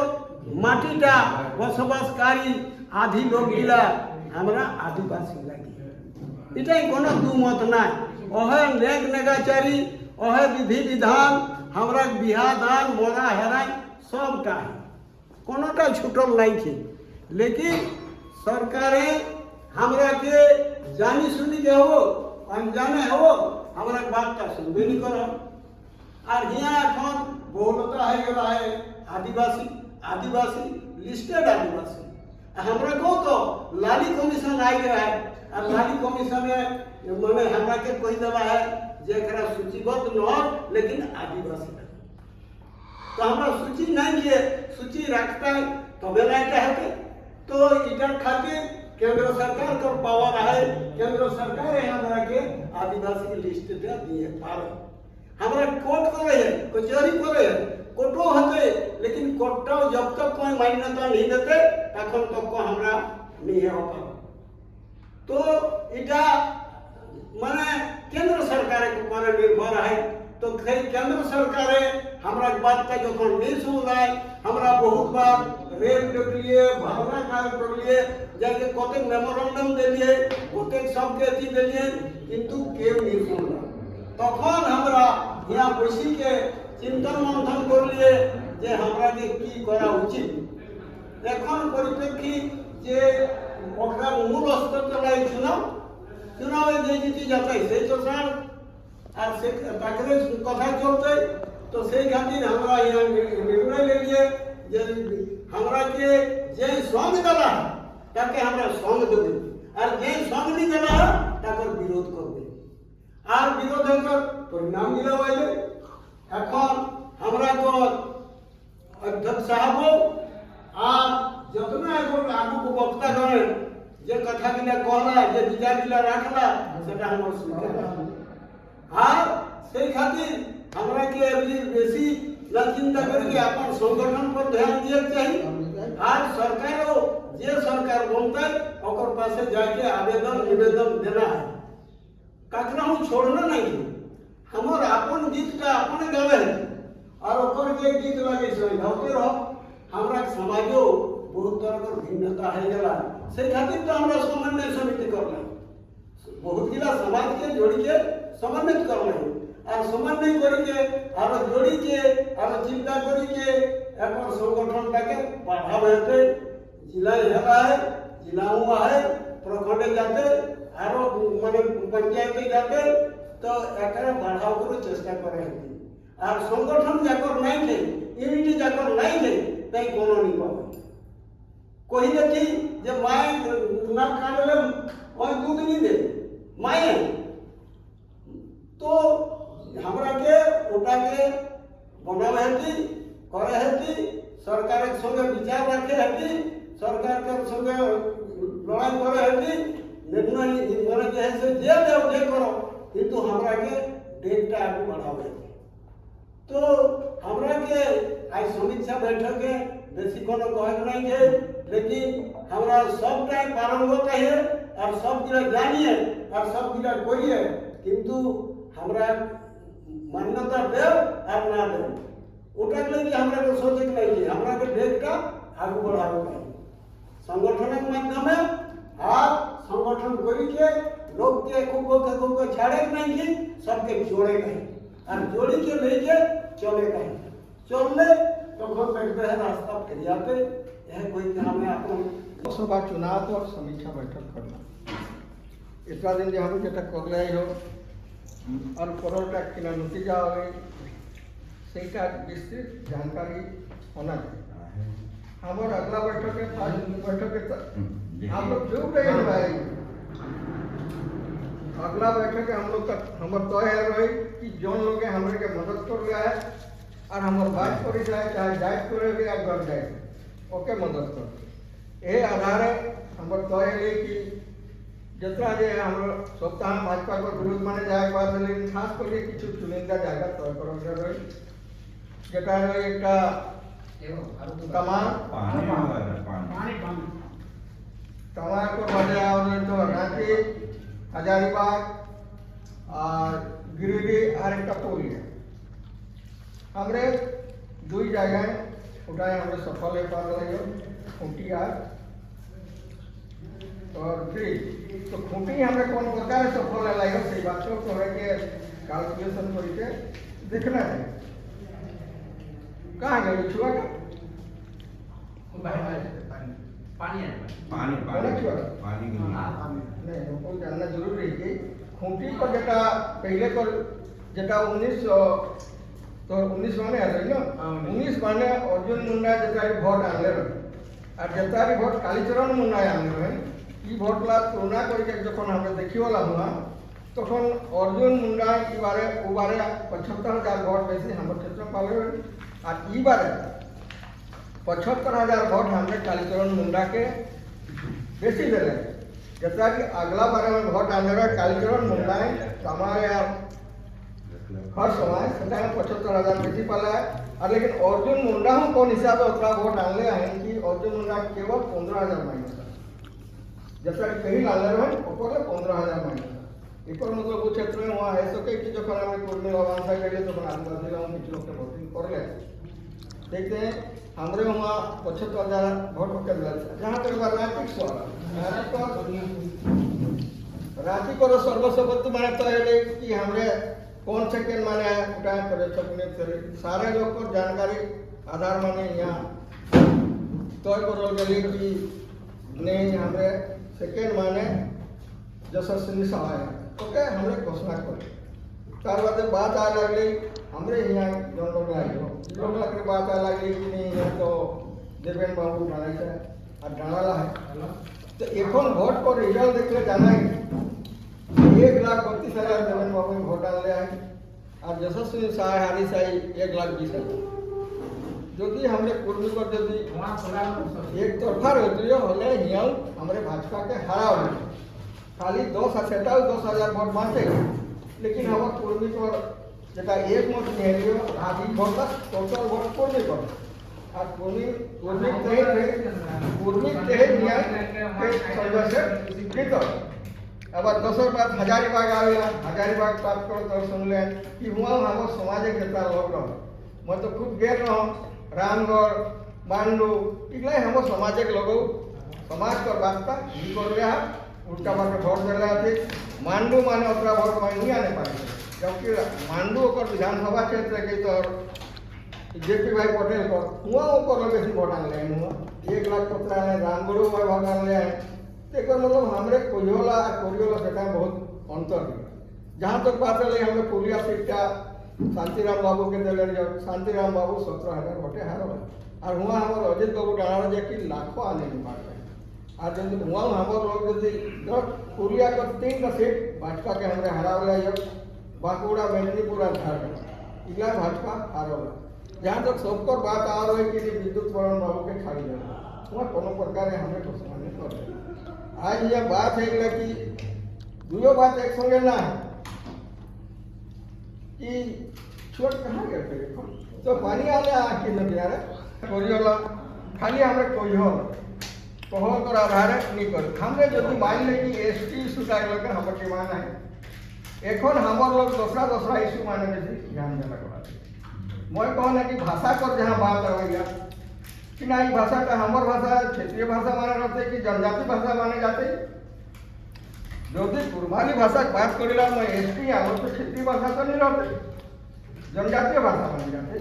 माटीटा बसबासकारी आधी लोग गिला हमरा आदिवासी लगी। इटाई कोनो दू मत ना। ओहे नेग नेगाचारी, ओहे विधि विधान हमरा बिहा दान मोरा हेराई सबटा कोनोटा छूटल नहीं थी। लेकिन सरकारे हमरा के जानी सुनी के हो अनजाने हो हमरा बात का सुनबे नहीं करो। और हिया एखन बहुलता है गेला है आदिवासी, आदिवासी लिस्टेड आदिवासी हमरा को तो लाली कमीशन आई गया है और लाली कमीशन में माने हमरा के कोई दवा है जेकरा सूचीबद्ध न लेकिन आदिवासी है। तो हमरा सूची नहीं किए सूची रखता है तबे नहीं कहते तो इधर खातिर केंद्र सरकार का पावर है। केंद्र सरकार है हमरा के आदिवासी लिस्ट दे दिए पार हमरा कोर्ट करे है कचहरी करे है कोर्टो होते लेकिन कोर्टो जब तक कोई मान्यता नहीं देते तखन तक को हमरा नहीं हो पाए। तो इटा माने केंद्र सरकार के ऊपर निर्भर है। तो केंद्र सरकार हमरा बात का जो नहीं सुन रहा है हमरा बहुत बार रेल के लिए भावना कार्य के लिए जाके कोते मेमोरेंडम दे लिए कोते सबके अथी दे लिए किंतु केव नहीं सुन रहा। तखन हमरा यहाँ बैसी के चिंतन मंथन कर लिए जे हमरा के की करा उचित एखन परिप्रेक्षी जे ओकरा मूल स्तर चलाई चुनाव जे जीती जाता है से तो सर और से ताकरे कथा चलते तो से खातिर हमरा यहाँ निर्णय ले लिए जे हमरा के जे संग दला ताके हमरा संग देबे और जे संग नहीं दला ताकर विरोध करबे और विरोध कर परिणाम दिलावाइले। এখন हमरा को अध्यक्ष साहब और जतना एगो आगू को वक्ता गण जे कथा गिला कहला जे विचार गिला रखला सेटा हमर स्वीकार और से खातिर हमरा के अभी बेसी न चिंता करके अपन संगठन पर ध्यान दिए चाहिए। आज सरकारो जे सरकार बनता है ओकर पासे जाके आवेदन निवेदन देना है ककरा हम छोड़ना नहीं है। हमर अपन गीत का अपने गावे है और ओकर जे गीत लगे से गाते रहो हमरा समाजो बहुत तरह का भिन्नता है गला से खातिर तो हमरा समन्वय समिति करना बहुत गिला समाज के जोड़ी के समन्वित करना और समन्वय करके और जोड़ी के और चिंता करके एकर संगठन के बढ़ाव हेते जिला हेला है जिला हुआ है प्रखंड जाते और माने पंचायत जाते तो एकरा बढ़ाव को चेष्टा करे और संगठन जाकर नहीं थे यूनिटी जाकर नहीं थे तई कोनो नहीं पावे कोई देखी जब माय ना खाले और दूध नहीं दे माय तो हमरा के उठा के बनावे हेती करे हेती सरकार के संगे विचार रखे हेती सरकार के संगे लड़ाई करे हेती निर्णय माने जैसे जे देव जे करो किंतु हमरा के डेटा आगे बढ़ावे तो हमरा के आज समीक्षा बैठक के बेसी कोनो कहक नहीं है लेकिन हमरा सब टाइम पारंगत है और सब गिरा जानिए और सब गिरा करिए किंतु हमरा मान्यता दे और ना दे उठा के हमरा को सोचे नहीं है हमरा के डेटा आगे बढ़ावे चाहिए संगठन के माध्यम और संगठन करी के लोग के को छाड़े नहीं की सबके जोड़े नहीं और जोड़ी के लेके चले नहीं चलने तो हम बैठते हैं रास्ता फिर जाते यह कोई काम है आपको लोकसभा चुनाव और समीक्षा बैठक करना इतना दिन जो हम जेटा कर रहे हो और कोरोना किना नतीजा हो सेटा विस्तृत जानकारी होना चाहिए। हमारे अगला बैठक है हम लोग जो रहे भाई अगला बैठक हम लोग का हमारे तय है रही कि जो लोग हमारे के मदद कर रहा है और हमारे बात करी जाए चाहे जायज करे या घर जाए ओके मदद कर ये आधार हमारे तय है कि जितना जो हम सप्ताह भाजपा को विरोध माने जाए बाद लेकिन खास करके किछु चुनिंदा जायगा तय कर रही जेटा रही एक तमाम को बजे और तो रांची हजारीबाग और गिरिडीह और एक टपोरी हमरे दुई जगह उठाए हमरे सफल है पार लगे खूंटी और ब्रिज तो खूंटी हमरे कौन प्रकार सफल है लगे सही बात को थोड़े के कैलकुलेशन करके देखना है कहाँ गए छुआ का पानी नहीं हमको जानना जरूरी है कि खूंटी को जेटा पहले को जेटा 19 माने आ रही ना 19 माने अर्जुन मुंडा जेटा वोट आने আর যেতারি ভোট কালীচরণ মুন্নায় আনলে ই ভোটলা তুলনা করে যখন আমরা দেখিওলা হুয়া তখন অর্জুন মুন্ডা এবারে ওবারে 75,000 ভোট বেশি আমার ক্ষেত্র পাবে আর এবারে 75,000 भोट हमने कालीचरण मुंडा के बेसी दे रहे जैसा कि अगला बार में भोट आने रहा कालीचरण मुंडा है तो हमारे यहाँ हर समय सदा 75,000 बेसी पाला है और लेकिन अर्जुन मुंडा हम कौन हिसाब से उतना वोट आने हैं कि अर्जुन मुंडा केवल 15,000 माइनस जैसा कि कहीं लाले रहे ऊपर 15,000 माइनस एक और मतलब वो क्षेत्र में वहाँ ऐसा कहीं कि जो खराब में कोर्ट में आवाज़ आई गई तो बना आदिवासी लोगों कुछ लोग के वोटिंग कर ले देखते हैं हमारे वहाँ 75,000 भोट होकर जहाँ तक रांची सवाल रांची को सर्वसम्मति माने तो है कि हमारे कौन सेकेंड माने उठाए करे सकने सारे लोग को जानकारी आधार माने यहाँ तो करो गली कि नहीं हमारे सेकेंड माने यशस्वी सहाय ओके हमने घोषणा करी तार बाद बात आ लगी हमरे यहाँ जो लोग आए लोग के बात आ लगी कि नहीं यहाँ तो देवेंद्र बाबू डाला है और डाला है तो एखन भोट को रिजल्ट देखले जाना है 1,32,000 देवेंद्र बाबू भोट डाले हैं और यशस्वी सहाय हारी साई 1,20,000 जो कि हमने पूर्वी पर जो एक तरफा रहती हमें यहाँ हमारे भाजपा के हरा हो खाली 10,000 भोट मानते लेकिन हम पूर्वी पर जेटा एक मत नहीं आधी भोट टोटल भोट पूर्वी पर और पूर्वी न्याय सदस्य भीतर अब दोसर बात हजारीबाग आवेला हजारीबाग प्राप्त कर तो सुनले कि हुआ हम समाज के लोग रह मैं तो खूब गेल रहा रामगढ़ मांडू इगला हम समाज के लोग समाज पर वास्ता ही कर रहा उल्टा बाटे भोट दे रहा थे मांडू माने उतना भोट मैं नहीं आने पाए जबकि मांडू और विधानसभा क्षेत्र के तो जेपी भाई पटेल को हुआ ऊपर बेसी भोट आने हुआ 1,15,000 रामगढ़ में भोट आने एक मतलब हमारे कोरियोला सेटा बहुत अंतर है जहाँ तक बात है हमें पुलिया सीटा शांतिराम बाबू के दिले शांतिराम बाबू 17,000 भोटे हारो और हुआ हमारे अजित बाबू डाला जे कि लाखों आने की बात है और जब हुआ हमारे लोग यदि पुलिया का 3 सीट भाजपा के हमारे हरावला बांकुड़ा मेदिनीपुर और झारखंड इला भाजपा हारोला जहाँ तक सबको बात आ रही है कि विद्युत वरण बाबू के खाली जाए वहाँ कोनो प्रकार हमें घोषणा नहीं कर आज यह बात है कि दुयो बात एक संगे ना है कि छोट कहाँ गए थे तो पानी आने कि नदी आ रहे कोरियोला खाली हमें कोई हो कहल कर आधार नहीं कर हमने जो मान ले कि ST इशू का लेकर हमारे डिमांड है एखन हमारे लोग दूसरा इशू माने बेसी ध्यान देना पड़ा मैं कहना कि भाषा पर जहाँ बात आएगा कि ना भाषा का हमार भाषा क्षेत्रीय भाषा माने रहते कि जनजाति भाषा माने जाते यदि कुर्माली भाषा बात करेला मैं ST आम तो क्षेत्रीय भाषा तो नहीं रहते जनजातीय भाषा माने जाते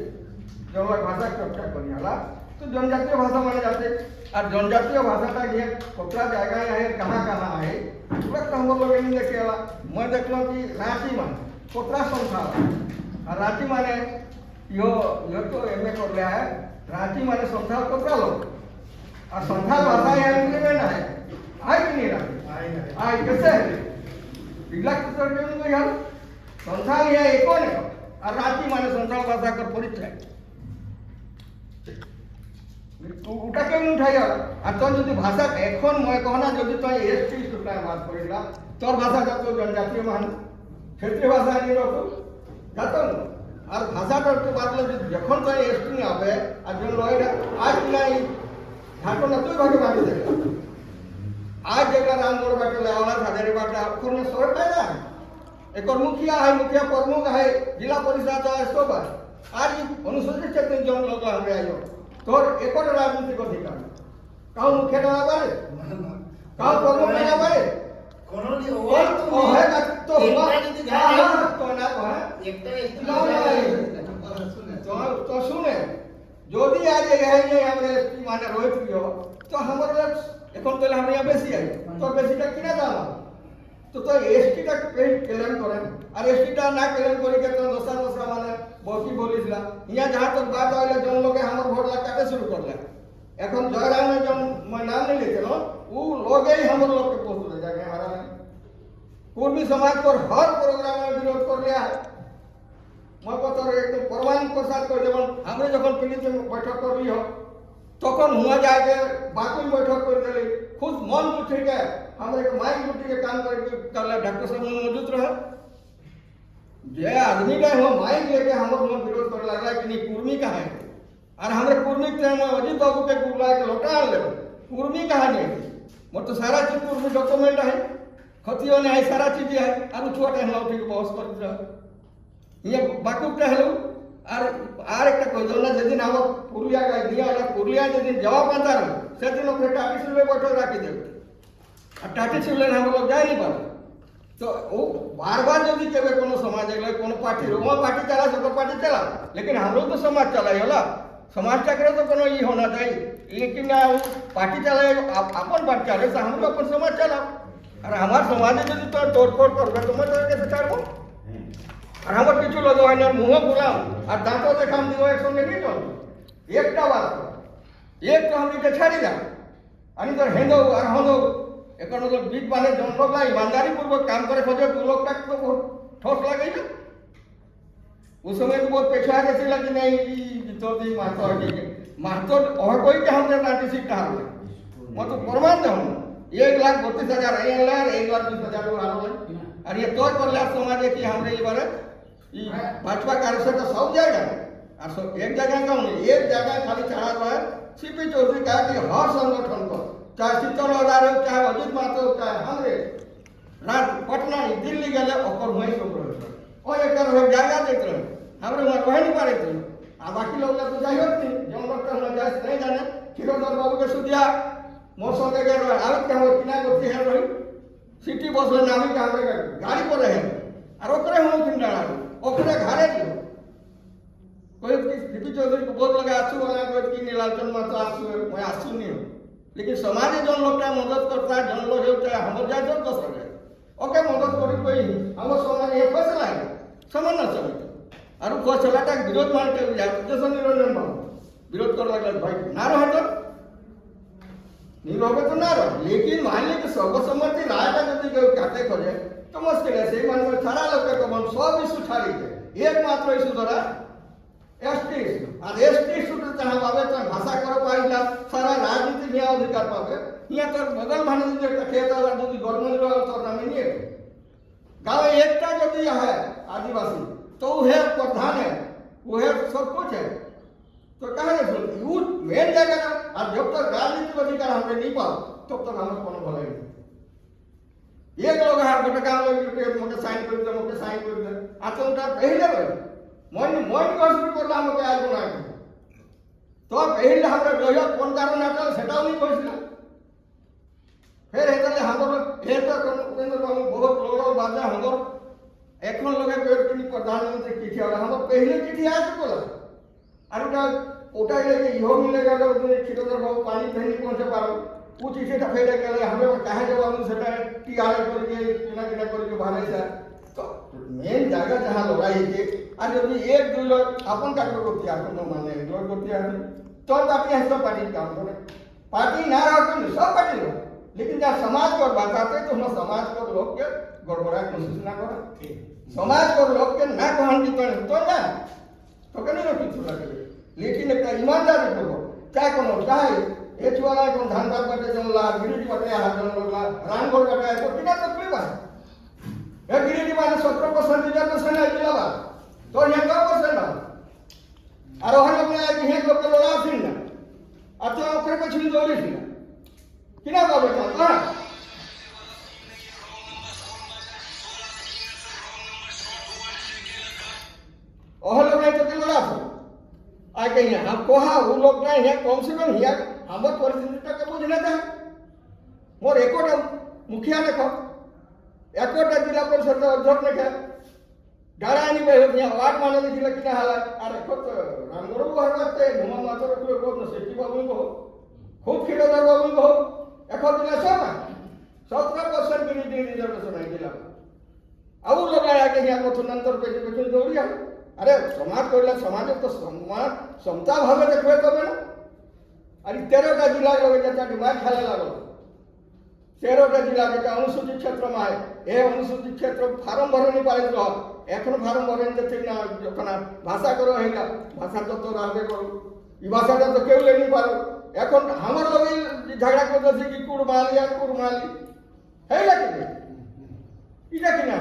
जो लोग भाषा चर्चा करियाला तो जनजातीय भाषा माने जाते और जनजातीय भाषा का ये कतरा जगह है कहाँ है पूरा तो हम लोग नहीं देखे मैं देखल कि रांची माने कतरा संस्थान और रांची माने यो तो MA कर लिया है रांची माने संथाल कतरा लोग और संथाल भाषा यहाँ इंप्लीमेंट है कि नहीं रांची आई कैसे है बिगला किस यार संथाल यहाँ एक और रांची माने संथाल भाषा का परिचय उठा क्यों उठाई और तो जो भाषा एखन मैं कहना जो तो ST सुटा बात करेगा तोर भाषा जब तो जनजातीय मान क्षेत्रीय भाषा नहीं रहो जातो और भाषा तो बात ले जखन तो ST नहीं आवे आज जो लोग आज नहीं झाटो न तो भागे बात दे आज जगह रामगढ़ बाटे लावला हजारी बाटे अखर में सोर पैदा एक और मुखिया प्रमुख है जिला परिषद है सब आज अनुसूचित क्षेत्र जो लोग हमरे आयो तोर एक और राजनीतिक अधिकार काउ मुख्य ना पारे काउ प्रमुख ना पारे कोनो नहीं ओ है तो हुआ तो ना कहे तो सुने यदि आज ये हमरे ST माने रोहित कियो तो हमरे এখন তো আমরা বেশি আই তো বেশিটা কিনা দাও তো ST টা ক্লেম করেন আর ST টা না ক্লেম করি के तो दूसरा माने बाकी बोलिसला यहाँ जहाँ तक बात आइले जन लोग हमर भोट ला काटे शुरू करले এখন জয়রামে যখন मैं नाम नहीं लेते लो वो लोग ही हम लोग के पोस्ट ले जाके हमारा कुर्मी समाज को हर प्रोग्राम में विरोध कर लिया है मैं बता रहा एकदम परवान प्रसाद कर जब हमने जब पीड़ित बैठक कर ली हो तक हुआ जाके बाकी बैठक कर दिली खुद मन उठ के हमारे माइक उठी के काम कर डॉक्टर साहब मौजूद रहे जे आदमी का हम माइक लेके हम विरोध कर लगा कि नहीं कुर्मी का है और हमारे कुर्मी के अजीत बाबू के बुला के लौटा ले कुर्मी कहा नहीं मोर तो सारा चीज कुर्मी डॉक्यूमेंट है खतियों ने है सारा चीज है और छोटे हम उठी के बहस कर ये बाकुब हेलो और एक कोई जेदिन हम पुरुलिया का दिया वाला पुरुलिया जेदिन जवाब आता रहे से दिन ओकरे टाटी सिल्वे बैठक राखी देव और टाटी सिल्वे हम लोग जाए नहीं पाते तो वो बार बार यदि केवे कोनो समाज एगले कोनो पार्टी वो पार्टी चला सब पार्टी चला लेकिन हम लोग तो समाज चलाई होला समाज चक्र तो कोनो ये होना चाहिए लेकिन पार्टी चलाए अपन पार्टी चले तो हम लोग अपन समाज चला और हमारे समाज में यदि तो तोड़फोड़ कर तो मैं तो कैसे चाहूँ और हमारे किचु लगो है मुँह बुलाओ और दांतों से काम दियो एक संगे नहीं चल एक बात एक तो हम नीचे छाड़ी जा अनि तो हेंदो और होंदो एक मतलब बीच वाले जो लोग ईमानदारी पूर्वक काम करे खोजे दो लोग तक तो बहुत ठोस लगे ना उस समय तो बहुत पेशा जैसी लगी नहीं तो दी महतो और कोई के हमने नाटी सीट कहा मैं तो प्रमाण दे 1,32,000 1,20,000 और ये तो कर लिया समाज कि हमने ये बारे भाजपा कार्यकर्ता सब जाएगा और सब एक जगह का नहीं एक जगह खाली चढ़ा हुआ है सीपी चौधरी कहा कि हर संगठन को चाहे शीतल हजारे हो चाहे अजित महतो हो चाहे हमरे रात पटना दिल्ली गए और वहीं सब और एक जगह देते रहे हमरे वहाँ रह नहीं पा रहे थे आ बाकी लोग तो चाहिए नहीं जो लोग तो हम जाए नहीं जाने खीरोधर बाबू के सुधिया मौसम के गए आवत के हम किना को है रही सिटी बस में नामी का हमरे गाड़ी पर रहे और ओकरे हम किन डाला ओकरे घरे दियो कोई सीपी चौधरी को बहुत लगा आंसू वाला कोई की नीलांचन में तो आंसू मैं आंसू नहीं हूँ लेकिन समाज जो लोग का मदद करता है जन लोग होता है हम जाए तो दस रहे ओके मदद करी कोई हम समाज ये फैसला है समझ ना चलते और फैसला का विरोध मान के जैसा निरंजन बाबू विरोध कर लगा भाई ना रहे तो नहीं रहोगे तो ना रहो लेकिन मान ली कि सर्वसम्मति राय का यदि कहते खोजे तो मुश्किल है सही मान में सारा लोग का मन सब इशू छाड़ी थे एकमात्र इशू द्वारा एसटी इशू और एसटी इशू तो चाहे पावे तो भाषा करो पाइला सारा राजनीति न्याय अधिकार पावे यहाँ तो बगल माने जो खेत अगर जो गवर्नमेंट तो नाम नहीं है गाँव एकटा यदि है आदिवासी तो वो है प्रधान है वो है सब कुछ है तो कहा यूथ मेन जगह और जब तक राजनीतिक अधिकार हमें नहीं पाओ तब तक हमें कोनो भलाई नहीं एक लोग हार गोटे काम लोग मोटे साइन कर दे मोटे साइन कर दे आतो उठा पहले रहे मन कसरी करला हमके आज बना तो पहले हमरे लोया कोन कारण नाटल सेटाও नहीं কইছিল फिर हेतले हमर हे तो केंद्र बाबू बहुत लोग बाजा हमर এখন लोगे पेट प्रधानमंत्री चिट्ठी और हमर पहले चिट्ठी आ चुकल और ओटा लेके इहो मिलेगा लोग खिरोधर बाबू पानी पहले पहुंचे पारो वो चिट्ठी टा फेरे गेले हमें कहे जवाब सेटा टीआर करके किना किना करके भारे से तो मेन जगह जहां लड़ाई के और यदि एक दो लोग अपन का करती है अपन माने लोग करती है तो पार्टी है सब पार्टी काम करे पार्टी ना रहा तो सब पार्टी लो लेकिन जब समाज को बात आते तो हम समाज को लोग के गड़बड़ा कोशिश ना करें समाज को लोग के ना कहन की तो ना तो कहीं ना कुछ ना करे लेकिन एक ईमानदारी करो चाहे कोनो चाहे एच वाला को धान का बटे जो ला गिरिटी बटे हाथ जो लोग ला रानगोल बटे तो कितना तकलीफ है ये गिरिटी वाले 17% रिजर्वेशन है जिला तो यहाँ 9% है और वहाँ लोग ने यहाँ लोग के लोग आते हैं अच्छा ओकरे पे छुरी दौड़ी थी किना बाबू का हाँ और लोग ने तो के लड़ा था आ गई है हम कोहा वो लोग नहीं है कम से कम यहाँ हम परिस्थिति तक बुझना था मोर एकोटा मुखिया ने कहो एकोटा जिला परिषद अध्यक्ष ने कहा डारानी में यहाँ वार्ड माने जिला किना हाला अरे खुद रामगुरु को हरते घुमा मातो को को सेठी बाबू को खूब खिरोधर बाबू को एकोटा जिला सब 17% की रिजर्वेशन है जिला अब लोग आया के यहाँ को नंतर पे दौड़ी अरे समाज कहला समाज तो समाज समता भावे देखबे तबे ना আর 13টা জেলা লগে যেটা ডিমান্ড খেলা লাগলো 13টা জেলা যেটা অনুসূচিত ক্ষেত্র মায় এই অনুসূচিত ক্ষেত্র ফার্ম ভরনি পারে তো এখন ফার্ম ভরেন যেতে না যখন ভাষা করো হইলা ভাষা যত রাখবে করো এই ভাষাটা তো কেউ লেনি পারো এখন আমার লগে ঝগড়া করতেছে কি কুড়মালি আর কুড়মালি হইলা কি এটা কি না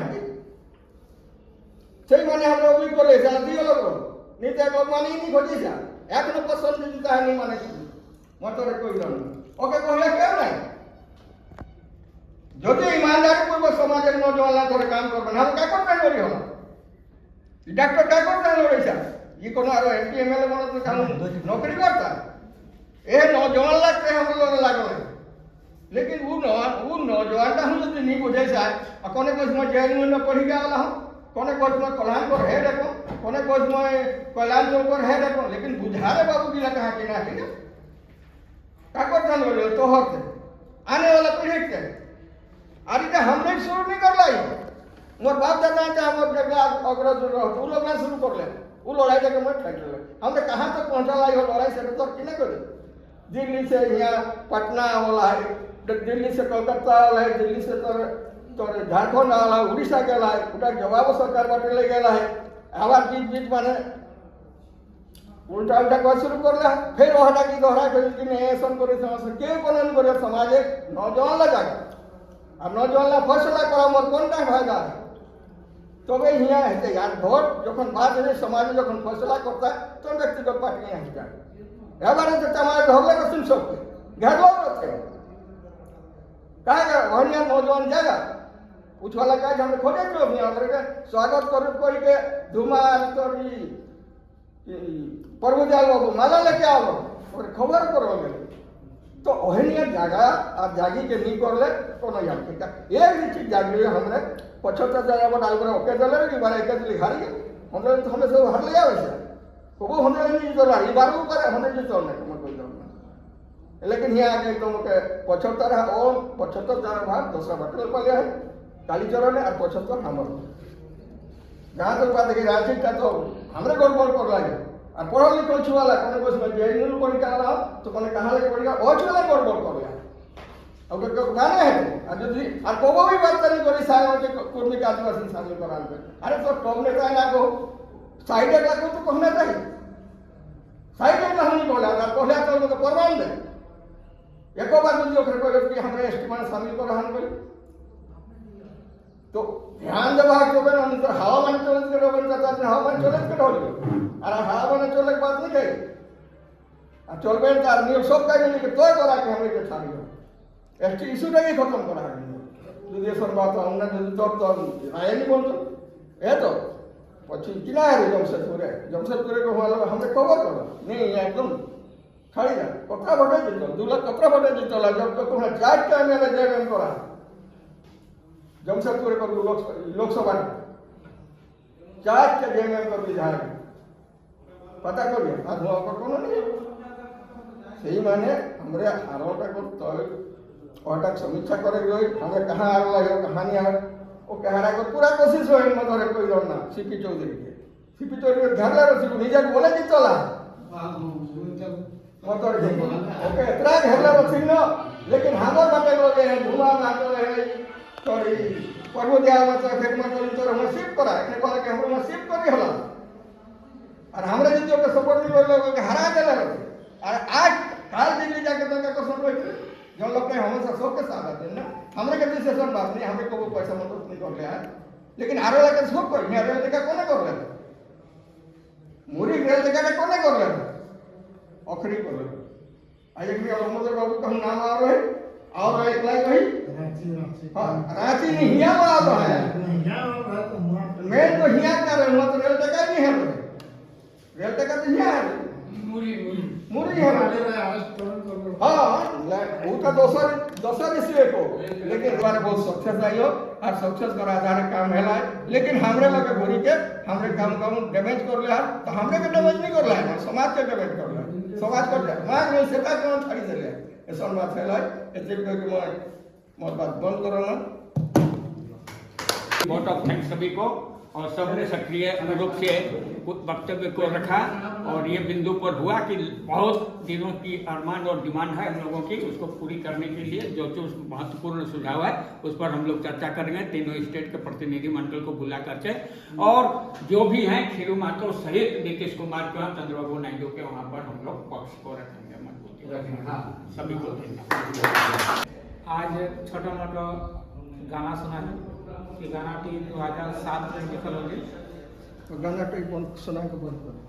সেই মানে আমরা ওই করে জাতি হলো নিতে এক লোক মানি নি ঘটিছে এখনো পছন্দ দিতে হয়নি মানে মতরে কইল না ওকে কইলে কেউ নাই যদি ईमानदारी पूर्वक समाज नौजवान थोड़े काम करबे हम का करते लड़ी होला डॉक्टर का करते लड़ी सा ये कोनो आरो एमपी एमएलए बनो तो काम नौकरी करता ए नौजवान लगते हम लोग लागो लेकिन वो नौजवान का हम যদি नहीं बुझे सा कोने कोस में जेल में पढ़ी गया वाला हम कोने कोस में कल्याण पर है देखो कोने कोस में कल्याण चौक पर है देखो लेकिन बुझारे बाबू की लगा के ना है का करते लड़ी तो होते आने वाला पीढ़ी के अरे तो हमने शुरू नहीं कर लाई मोर बाप दादा चाहे मोर जगह अग्रज रहो वो लोग ना शुरू कर ले वो लड़ाई जगह मत लग ले हमने कहां तक पहुंचा लाई हो लड़ाई से तो किने करे दिल्ली से यहाँ पटना वाला है दिल्ली से कोलकाता वाला है दिल्ली से तो झारखंड वाला है उड़ीसा के वाला है उधर जवाब सरकार बाटे ले गेला है आवाज बीच बीच माने उल्टा उल्टा कर शुरू कर ले फिर वहां की दोहरा कर कि नहीं ऐसा करे समाज के कोन करे समाज नौजवान लगा আর নজওয়ানরা ফয়সলা করা মোর কোনটা ভাগা তবে হিয়া হেতে আর ভোট যখন বাদ হয়ে সমাজে যখন ফয়সলা করতা তো ব্যক্তিগত পার্টি নিয়ে আসতা এবারে তো তোমার ধরলে তো শুন সব ঘাড়লো আছে কাজ হরিয়া নজওয়ান জায়গা উঠওয়ালা কাজ আমরা খোঁজে তো নিয়ে আমাদেরকে স্বাগত করে ধুমা তোরি পর্বজাল বাবু মালা লেকে আলো ওর খবর করো तो ओहनिया जगह और जागी के नहीं कर ले तो नहीं जानते क्या एक ही चीज जाग रही है हमने 75 जगह पर डाल कर ओके चले कि बार एक दिल्ली हार गए हमने तो हमें सब हार लिया वैसे को हमने नहीं तो ला ये बार को करे हमने जो चलने को कोई नहीं लेकिन यहाँ आके एकदम के 75 है और 75 जगह भाग दूसरा बटल पर लिया है कालीचरण और 75 हमर जहाँ तक बात है रांची का तो हमरे गड़बड़ कर लागे और पढ़ो लिखो छुआला कोने कोस में जेल पढ़ के आला तो कोने कहां लगे पढ़ गया ओ छुआला गड़बड़ कर गया अब तो गाने है और यदि और कोबो भी बात नहीं करी साइड के कुर्मी का आदिवासी शामिल कराल पे अरे तो टॉप ने का ना को साइड एक लागो तो कहना चाहिए साइड एक नहीं बोला और कहला तो परवान दे एको बार यदि ओकरे को कि हमरे एस्टिमेट शामिल कर रहन कोई तो ध्यान देवा के बन अंदर हवामान चलत के रोबन जाता है हवामान चलत के ढोल अरे हवामान चलत बात नहीं कही आ चलबे तार नियम सब का नहीं के तोय करा के हमरे के छाड़ी एसटी इशू नहीं खत्म करा है जो सर बात हमने जो तो आए नहीं बोल तो ए तो પછી किना है जमशेदपुर को हमने खबर करो नहीं एकदम खाली ना कतरा भटे जीतो 2 लाख कतरा भटे जीतो जब तक तुम्हारा चार टाइम में जेएम करा जमशेदपुर को लोकसभा 4 के जेएम को विधायक पता कर लिया आज हुआ को कोनो नहीं सही माने हमरे आरोटा को तो ओटा समीक्षा करे गई हमें कहां आ रहा कहानी आ ओ कहरा को पूरा कोशिश होई मधरे कोई ना सीपी चौधरी के घरला रसी निजा बोले जी चला मधर ओके इतना घरला रसी न लेकिन हमर बाटे लोग है धुमा मारते है सॉरी पर्वतिया मत फिर मत तो हम शिफ्ट करा एकने कहला के हम शिफ्ट करी होला और हमरा जति के सपोर्ट नहीं लोग के हरा देला और आज काल दिल्ली जाके तो का सपोर्ट होई जो लोग के हम सब के साथ आते ना हमरे के डिसीजन बात नहीं हमें को पैसा मदद नहीं कर रहा लेकिन आरो लगे सब कर मैं रेल जगह कोने कर ले मुरी रेल जगह के कोने कर ले अखरी कर ले आज एक अलमोदर बाबू का नाम आ रहा है और एक लाइन वही रांची नहीं हिया में आता है मैं तो हिया का रहा हूं तो रेल जगह नहीं है रेल जगह तो हिया है मुरी है हां वो तो दोसर इश्यू को लेकिन द्वारा बहुत सक्सेस आई हो और सक्सेस कर आधार काम हैला लेकिन हमरे लगे घुरी के हमरे काम डैमेज कर ले तो हमरे के डैमेज नहीं कर ले समाज के डैमेज कर ले समाज को मां नहीं सेटा के छाड़ी दे ले ऐसा बात हैला एते के मैं बात बंद करो ना वोट ऑफ थैंक्स सभी को और सबने सक्रिय रूप से वक्तव्य को रखा और ये बिंदु पर हुआ कि बहुत दिनों की अरमान और डिमांड है हम लोगों की, उसको पूरी करने के लिए जो जो महत्वपूर्ण सुझाव है उस पर हम लोग चर्चा करेंगे तीनों स्टेट के प्रतिनिधि मंडल को बुला करके, और जो भी हैं खीरू महतो सहित नीतीश कुमार के वहाँ, चंद्रबाबू नायडू के वहाँ पर हम लोग पक्ष को रखेंगे, मजबूती सभी को देना। आज छोटा मोटा गाना सुना है कि गाना 2007 में लिखल होगी। तो गाना कोई बंद सुना के बंद करो।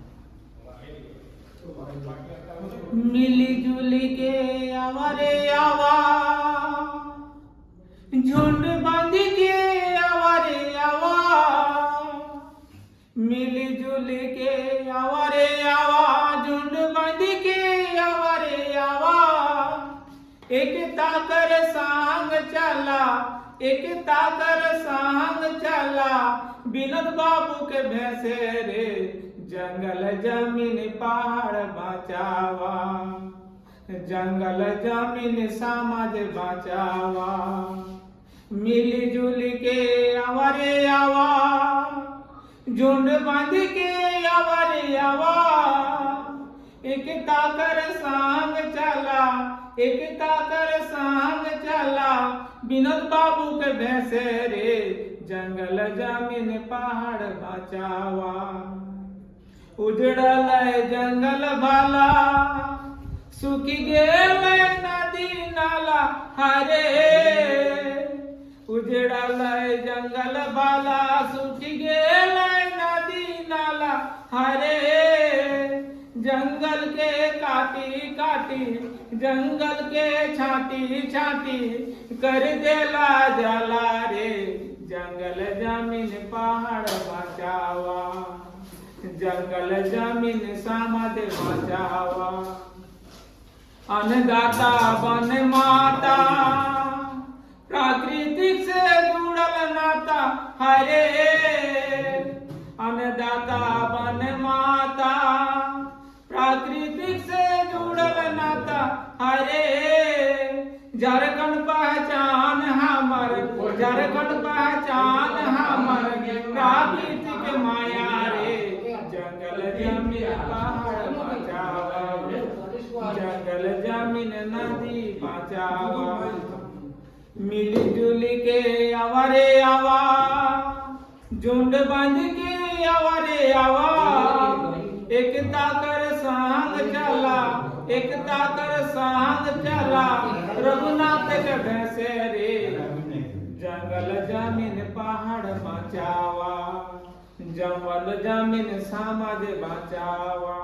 मिली जुली के आवारे आवा, झुंड बांध के आवारे आवा, मिली जुली के आवारे आवा, झुंड बांध के आवारे आवा, एकता कर सांग चला, एकता कर सांग चला, विनोद बाबू के भैंसे रे, जंगल जमीन पहाड़ बचावा, जंगल जमीन समाज बचावा, मिली जुली के आवारे आवा, झुंड बांध के आवारे आवा, एकता कर सांग चला, एकता कर सांग चला, विनोद बाबू के भैंसे रे, जंगल जमीन पहाड़ बचावा, उजड़ल जंगल भाला, सूखी गेल नदी नाला, हरे उजड़ल जंगल भाला, सूखी गेल नदी नाला, हरे जंगल के काटी काटी, जंगल के छाटी छाटी, कर देला जला रे, जंगल जमीन पहाड़ बचावा, जंगल जमीन समाज बचावा, अन्नदाता वन माता, प्राकृतिक से जुड़ल नाता, हरे अन्नदाता वन माता, प्राकृतिक से जुड़ल नाता, हरे झारखंड पहचान हमर, झारखंड पहचान हमर, प्राकृतिक माया रे, जंगल जमीन पहाड़ बचावा, जंगल जमीन नदी बचावा, मिली जुली के आवारे आवा, झुंड बांध के आवारे आवा, एकता कर सांग चला, एकता कर सांग चला, रघुनाथ के भैंसे रे, जंगल जमीन पहाड़ बचावा, जंगल जमीन समाज बचावा।